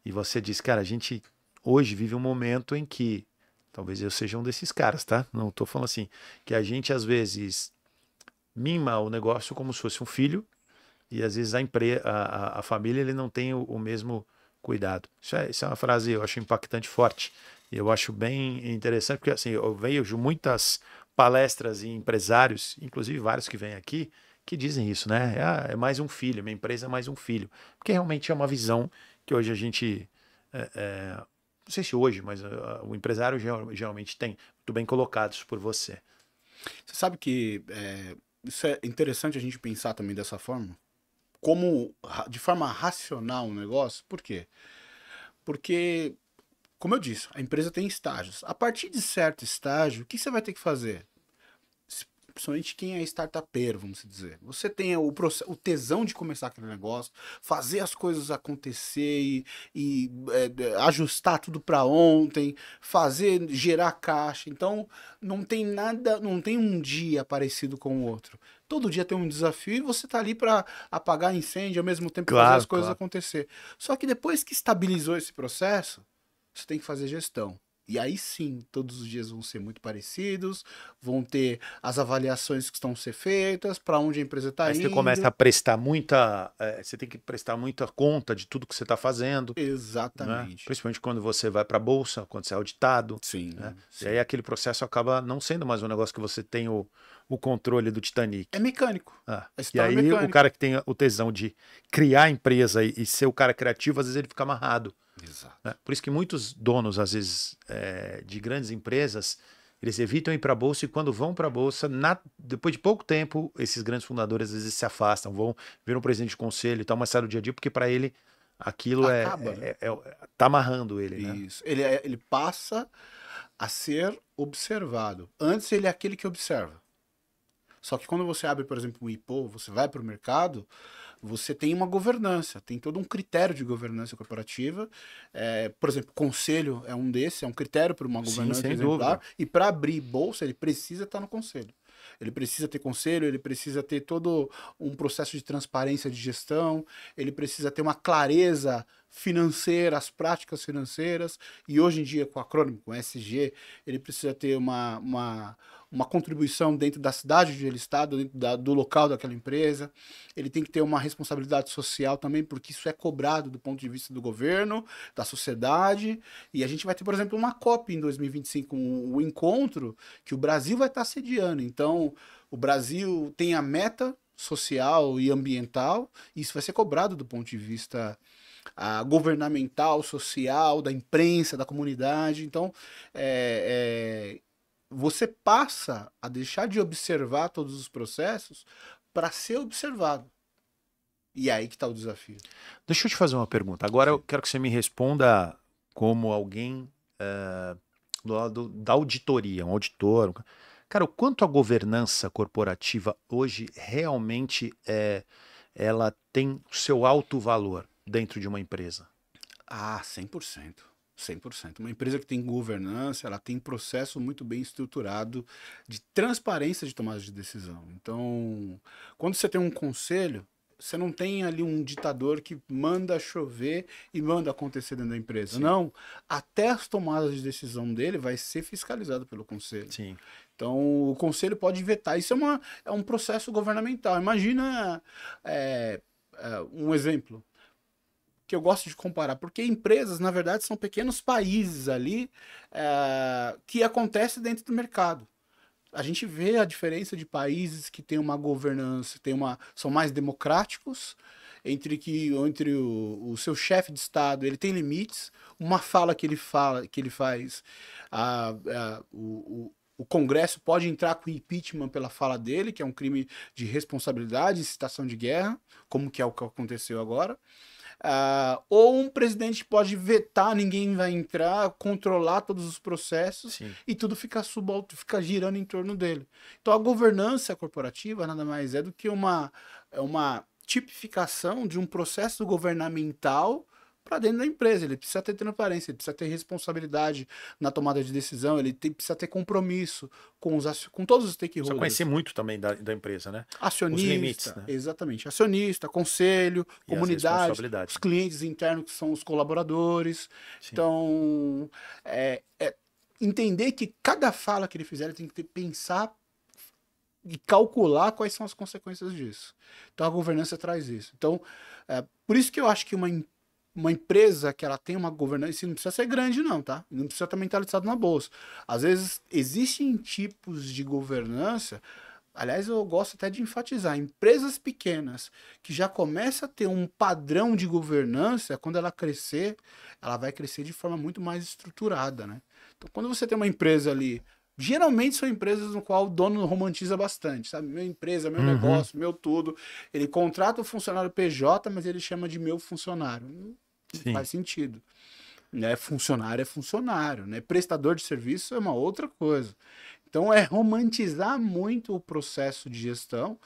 E você disse, cara, a gente hoje vive um momento em que Talvez eu seja um desses caras, tá? Não tô falando assim, que a gente às vezes mima o negócio como se fosse um filho e às vezes a família ele não tem o mesmo cuidado. Isso é uma frase eu acho impactante, forte. E eu acho bem interessante, porque assim, eu vejo muitas palestras e empresários, inclusive vários que vêm aqui, que dizem isso, né? É mais um filho, minha empresa é mais um filho. Porque realmente é uma visão que hoje a gente. Não sei se hoje, mas o empresário geralmente tem. Muito bem colocados por você. Você sabe que isso é interessante a gente pensar também dessa forma? Como, de forma racional um negócio. Por quê? Porque, como eu disse, a empresa tem estágios. A partir de certo estágio, o que você vai ter que fazer? Principalmente quem é startupeiro, vamos dizer. Você tem o tesão de começar aquele negócio, fazer as coisas acontecer e ajustar tudo para ontem, gerar caixa. Então, não tem nada, não tem um dia parecido com o outro. Todo dia tem um desafio e você tá ali para apagar incêndio ao mesmo tempo fazer as coisas acontecer. Só que depois que estabilizou esse processo, você tem que fazer gestão. E aí sim, todos os dias vão ser muito parecidos, vão ter as avaliações que estão a ser feitas, para onde a empresa está indo. Aí você começa a prestar muita. Você tem que prestar muita conta de tudo que você está fazendo. Exatamente. Né? Principalmente quando você vai para a bolsa, quando você é auditado. Sim, né? sim. E aí aquele processo acaba não sendo mais um negócio que você tem o controle do Titanic. É mecânico. E aí o cara que tem o tesão de criar a empresa e ser o cara criativo, às vezes ele fica amarrado. Exato. Né? Por isso que muitos donos, às vezes, de grandes empresas, eles evitam ir para a bolsa e quando vão para a bolsa, depois de pouco tempo, esses grandes fundadores às vezes se afastam, viram presidente de conselho e tal, mas sai do dia a dia, porque para ele aquilo tá amarrando ele. Isso. Né? Ele passa a ser observado. Antes ele é aquele que observa. Só que quando você abre, por exemplo, um IPO, você vai para o mercado, você tem uma governança, tem todo um critério de governança corporativa. Por exemplo, conselho é um desses, é um critério para uma governança exemplar. Dúvida. E para abrir bolsa, ele precisa estar no conselho. Ele precisa ter conselho, ele precisa ter todo um processo de transparência de gestão, ele precisa ter uma clareza financeira, as práticas financeiras, e hoje em dia, com o acrônimo, com SG, ele precisa ter uma contribuição dentro da cidade onde ele está, dentro do local daquela empresa. Ele tem que ter uma responsabilidade social também, porque isso é cobrado do ponto de vista do governo, da sociedade. E a gente vai ter, por exemplo, uma COP em 2025, um encontro que o Brasil vai estar sediando. Então, o Brasil tem a meta social e ambiental, e isso vai ser cobrado do ponto de vista governamental, social, da imprensa, da comunidade. Então, você passa a deixar de observar todos os processos para ser observado. E aí que está o desafio. Deixa eu te fazer uma pergunta. Agora eu quero que você me responda como alguém do lado da auditoria, um auditor. Cara, o quanto a governança corporativa hoje realmente ela tem o seu alto valor dentro de uma empresa? 100%. 100%. Uma empresa que tem governança, ela tem processo muito bem estruturado de transparência de tomada de decisão. Então, quando você tem um conselho, você não tem ali um ditador que manda chover e manda acontecer dentro da empresa. Sim. Não. Até as tomadas de decisão dele vai ser fiscalizado pelo conselho. Sim. Então, o conselho pode vetar. Isso é um processo governamental. Imagina um exemplo que eu gosto de comparar, porque empresas, na verdade, são pequenos países ali que acontece dentro do mercado. A gente vê a diferença de países que têm uma governança, são mais democráticos, entre o seu chefe de Estado, ele tem limites, uma fala que ele faz, o Congresso pode entrar com impeachment pela fala dele, que é um crime de responsabilidade, incitação de guerra, como que é o que aconteceu agora. Ou um presidente pode vetar, ninguém vai entrar, controlar todos os processos. Sim. E tudo fica girando em torno dele. Então a governança corporativa nada mais é do que uma tipificação de um processo governamental para dentro da empresa. Ele precisa ter transparência, ele precisa ter responsabilidade na tomada de decisão, precisa ter compromisso com todos os stakeholders. Precisa conhecer muito também da empresa, né? Acionista, os limites, né? Exatamente. Acionista, conselho, e comunidade, os clientes internos que são os colaboradores. Sim. Então, entender que cada fala que ele fizer, ele tem que pensar e calcular quais são as consequências disso. Então a governança traz isso. Então, por isso que eu acho que uma empresa que ela tem uma governança, não precisa ser grande não, tá? Não precisa estar mentalizado na bolsa. Às vezes existem tipos de governança, aliás, eu gosto até de enfatizar, empresas pequenas que já começam a ter um padrão de governança, quando ela crescer, ela vai crescer de forma muito mais estruturada, né? Então, quando você tem uma empresa ali, geralmente são empresas no qual o dono romantiza bastante, sabe? Minha empresa, meu negócio, meu tudo. Ele contrata o funcionário PJ, mas ele chama de meu funcionário. Não Sim. faz sentido. Né? Funcionário é funcionário, né? Prestador de serviço é uma outra coisa. Então é romantizar muito o processo de gestão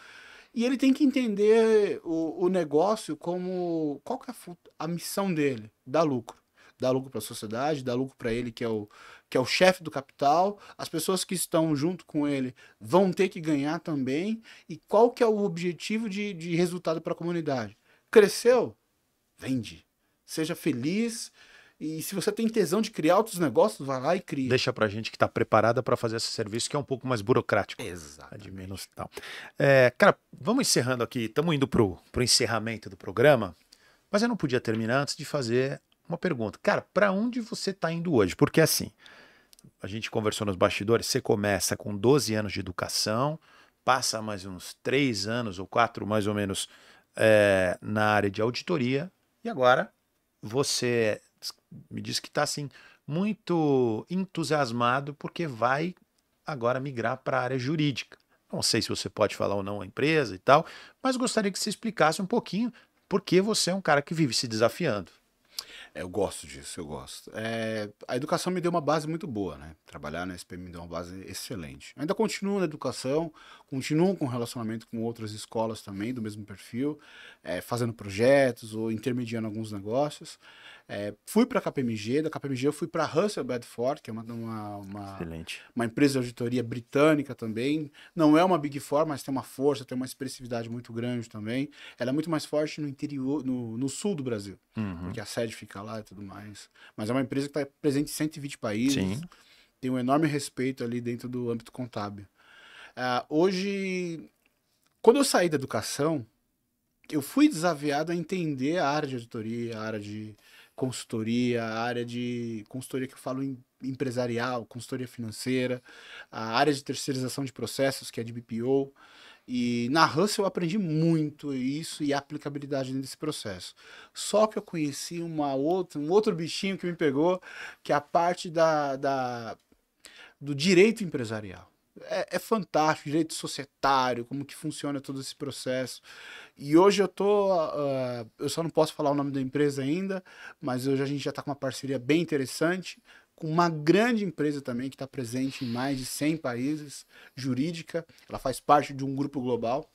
e ele tem que entender o negócio como qual que é a missão dele, dar lucro. Dar lucro para a sociedade, dar lucro para ele que é o chefe do capital, as pessoas que estão junto com ele vão ter que ganhar também, e qual que é o objetivo de resultado para a comunidade? Cresceu? Vende. Seja feliz. E se você tem tesão de criar outros negócios, vai lá e cria. Deixa pra gente que tá preparada para fazer esse serviço que é um pouco mais burocrático. Exatamente. De menos tal. Cara, vamos encerrando aqui. Estamos indo pro encerramento do programa, mas eu não podia terminar antes de fazer uma pergunta. Cara, para onde você tá indo hoje? Porque assim, a gente conversou nos bastidores, você começa com 12 anos de educação, passa mais uns 3 anos ou 4 mais ou menos na área de auditoria, e agora você me diz que está assim, muito entusiasmado porque vai agora migrar para a área jurídica. Não sei se você pode falar ou não a empresa e tal, mas gostaria que você explicasse um pouquinho porque você é um cara que vive se desafiando. Eu gosto disso, eu gosto. A educação me deu uma base muito boa, né? Trabalhar na SPM me deu uma base excelente. Ainda continuo na educação, continuo com relacionamento com outras escolas também, do mesmo perfil, fazendo projetos ou intermediando alguns negócios. Fui para a KPMG, da KPMG eu fui para a Russell Bedford, que é Excelente. uma empresa de auditoria britânica também. Não é uma Big Four, mas tem uma força, tem uma expressividade muito grande também. Ela é muito mais forte no interior, no sul do Brasil, porque a sede fica lá e tudo mais. Mas é uma empresa que está presente em 120 países. Sim. Tem um enorme respeito ali dentro do âmbito contábil. Hoje, quando eu saí da educação, eu fui desafiado a entender a área de auditoria, a área de consultoria, a área de consultoria que eu falo empresarial, consultoria financeira, a área de terceirização de processos, que é de BPO. E na Russell eu aprendi muito isso e a aplicabilidade desse processo. Só que eu conheci um outro bichinho que me pegou, que é a parte do direito empresarial. É fantástico, direito societário, como que funciona todo esse processo. E hoje eu só não posso falar o nome da empresa ainda, mas hoje a gente já está com uma parceria bem interessante, com uma grande empresa também que está presente em mais de 100 países, jurídica. Ela faz parte de um grupo global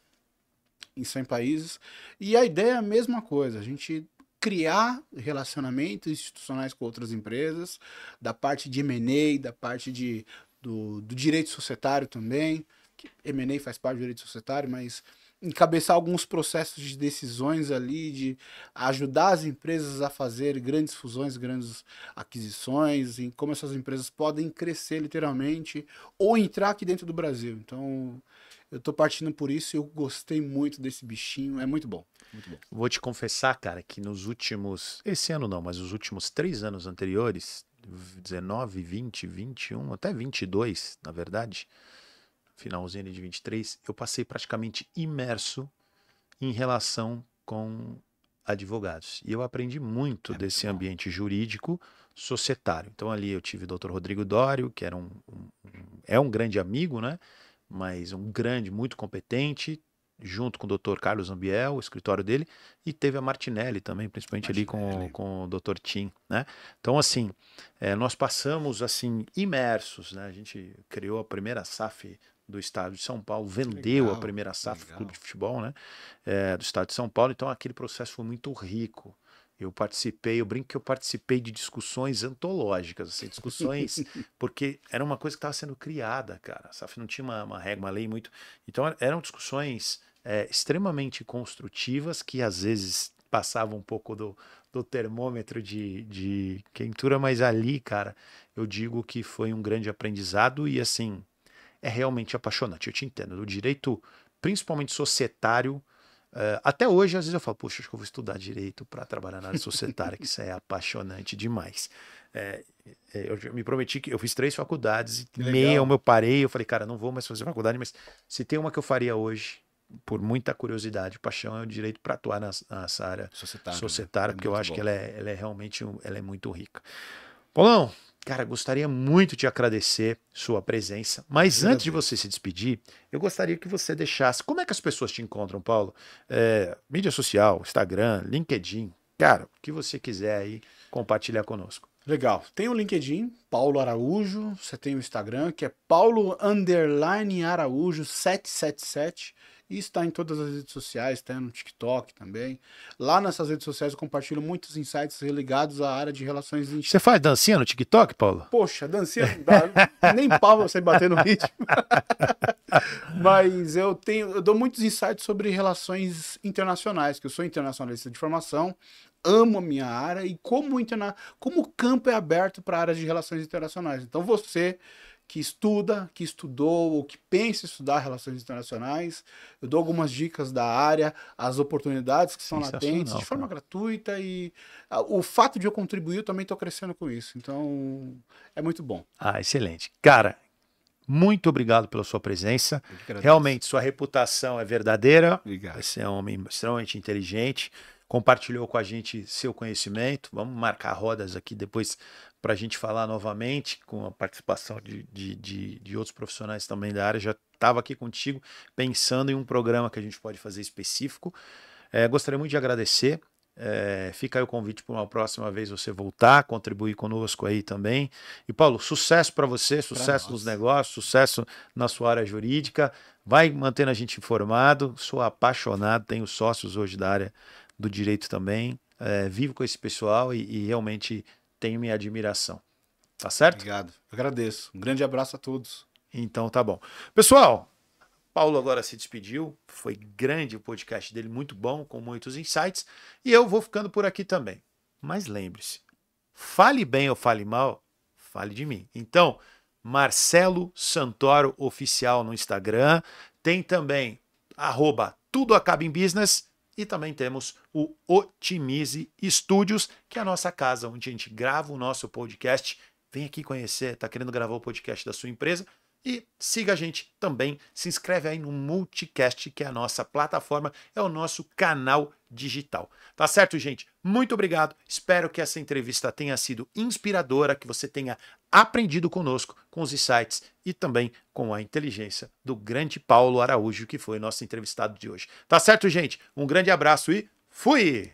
em 100 países. E a ideia é a mesma coisa, a gente criar relacionamentos institucionais com outras empresas, da parte de M&A, da parte do direito societário também, que M&A faz parte do direito societário, mas encabeçar alguns processos de decisões ali, de ajudar as empresas a fazer grandes fusões, grandes aquisições, em como essas empresas podem crescer literalmente ou entrar aqui dentro do Brasil. Então, eu tô partindo por isso e eu gostei muito desse bichinho, é muito bom, muito bom. Vou te confessar, cara, que nos últimos, esse ano não, mas os últimos 3 anos anteriores, 19, 20, 21, até 22, na verdade, finalzinho de 23, eu passei praticamente imerso em relação com advogados. E eu aprendi muito desse ambiente jurídico societário. Então ali eu tive o Dr. Rodrigo Dório, que era um grande amigo, né? Mas muito competente, junto com o Dr. Carlos Ambiel, o escritório dele, e teve a Martinelli também, principalmente ali com o Dr. Tim, né? Então, assim, nós passamos, assim, imersos, né? A gente criou a primeira SAF do estado de São Paulo, vendeu a primeira SAF do Clube de Futebol, né? Do estado de São Paulo, então aquele processo foi muito rico. Eu brinco que eu participei de discussões antológicas, assim, discussões, porque era uma coisa que estava sendo criada, cara. A SAF não tinha uma regra, uma lei muito. Então eram discussões extremamente construtivas que às vezes passava um pouco do termômetro de quentura, mas ali, cara, eu digo que foi um grande aprendizado e, assim, é realmente apaixonante. Eu te entendo. Do direito, principalmente societário, até hoje, às vezes eu falo, poxa, acho que eu vou estudar direito para trabalhar na área societária, que isso é apaixonante demais. Eu me prometi que eu fiz 3 faculdades, meia eu parei, eu falei, cara, não vou mais fazer faculdade, mas se tem uma que eu faria hoje, por muita curiosidade, paixão, é o direito para atuar nessa área societária, né? porque eu acho que ela é realmente ela é muito rica. Paulão, cara, gostaria muito de agradecer sua presença, mas antes de você se despedir, eu gostaria que você deixasse, como é que as pessoas te encontram, Paulo? Mídia social, Instagram, LinkedIn, cara, o que você quiser aí compartilhar conosco. Legal. Tem o LinkedIn, Paulo Araújo. Você tem o Instagram, que é Paulo_Araújo 777. E está em todas as redes sociais, está no TikTok também. Lá nessas redes sociais eu compartilho muitos insights ligados à área de relações internacionais. Você faz dancinha no TikTok, Paulo? Poxa, dancinha não dá, nem pau você bater no ritmo. Mas eu dou muitos insights sobre relações internacionais, que eu sou internacionalista de formação, amo a minha área e como o campo é aberto para a área de relações internacionais. Então você que estuda, que estudou ou que pensa em estudar relações internacionais, eu dou algumas dicas da área, as oportunidades que são latentes, de forma gratuita, e o fato de eu contribuir, eu também estou crescendo com isso. Então, é muito bom. Excelente. Cara, muito obrigado pela sua presença. Realmente, sua reputação é verdadeira. Obrigado. Você é um homem extremamente inteligente. Compartilhou com a gente seu conhecimento. Vamos marcar rodas aqui depois para a gente falar novamente, com a participação de outros profissionais também da área. Já estava aqui contigo pensando em um programa que a gente pode fazer específico. Gostaria muito de agradecer. Fica aí o convite para uma próxima vez você voltar, contribuir conosco aí também. E Paulo, sucesso para você, sucesso nos negócios, sucesso na sua área jurídica. Vai mantendo a gente informado. Sou apaixonado, tenho sócios hoje da área do direito também. Vivo com esse pessoal e realmente tenho minha admiração. Tá certo? Obrigado. Agradeço. Um grande abraço a todos. Então tá bom. Pessoal, Paulo agora se despediu. Foi grande o podcast dele, muito bom, com muitos insights. E eu vou ficando por aqui também. Mas lembre-se, fale bem ou fale mal, fale de mim. Então, Marcelo Santoro Oficial no Instagram. Tem também @Tudo Acaba em Business. E também temos o Otimize Studios, que é a nossa casa, onde a gente grava o nosso podcast. Vem aqui conhecer, está querendo gravar o podcast da sua empresa? E siga a gente também, se inscreve aí no Multicast, que é a nossa plataforma, é o nosso canal digital. Tá certo, gente? Muito obrigado. Espero que essa entrevista tenha sido inspiradora, que você tenha aprendido conosco, com os insights e também com a inteligência do grande Paulo Araújo, que foi nosso entrevistado de hoje. Tá certo, gente? Um grande abraço e fui!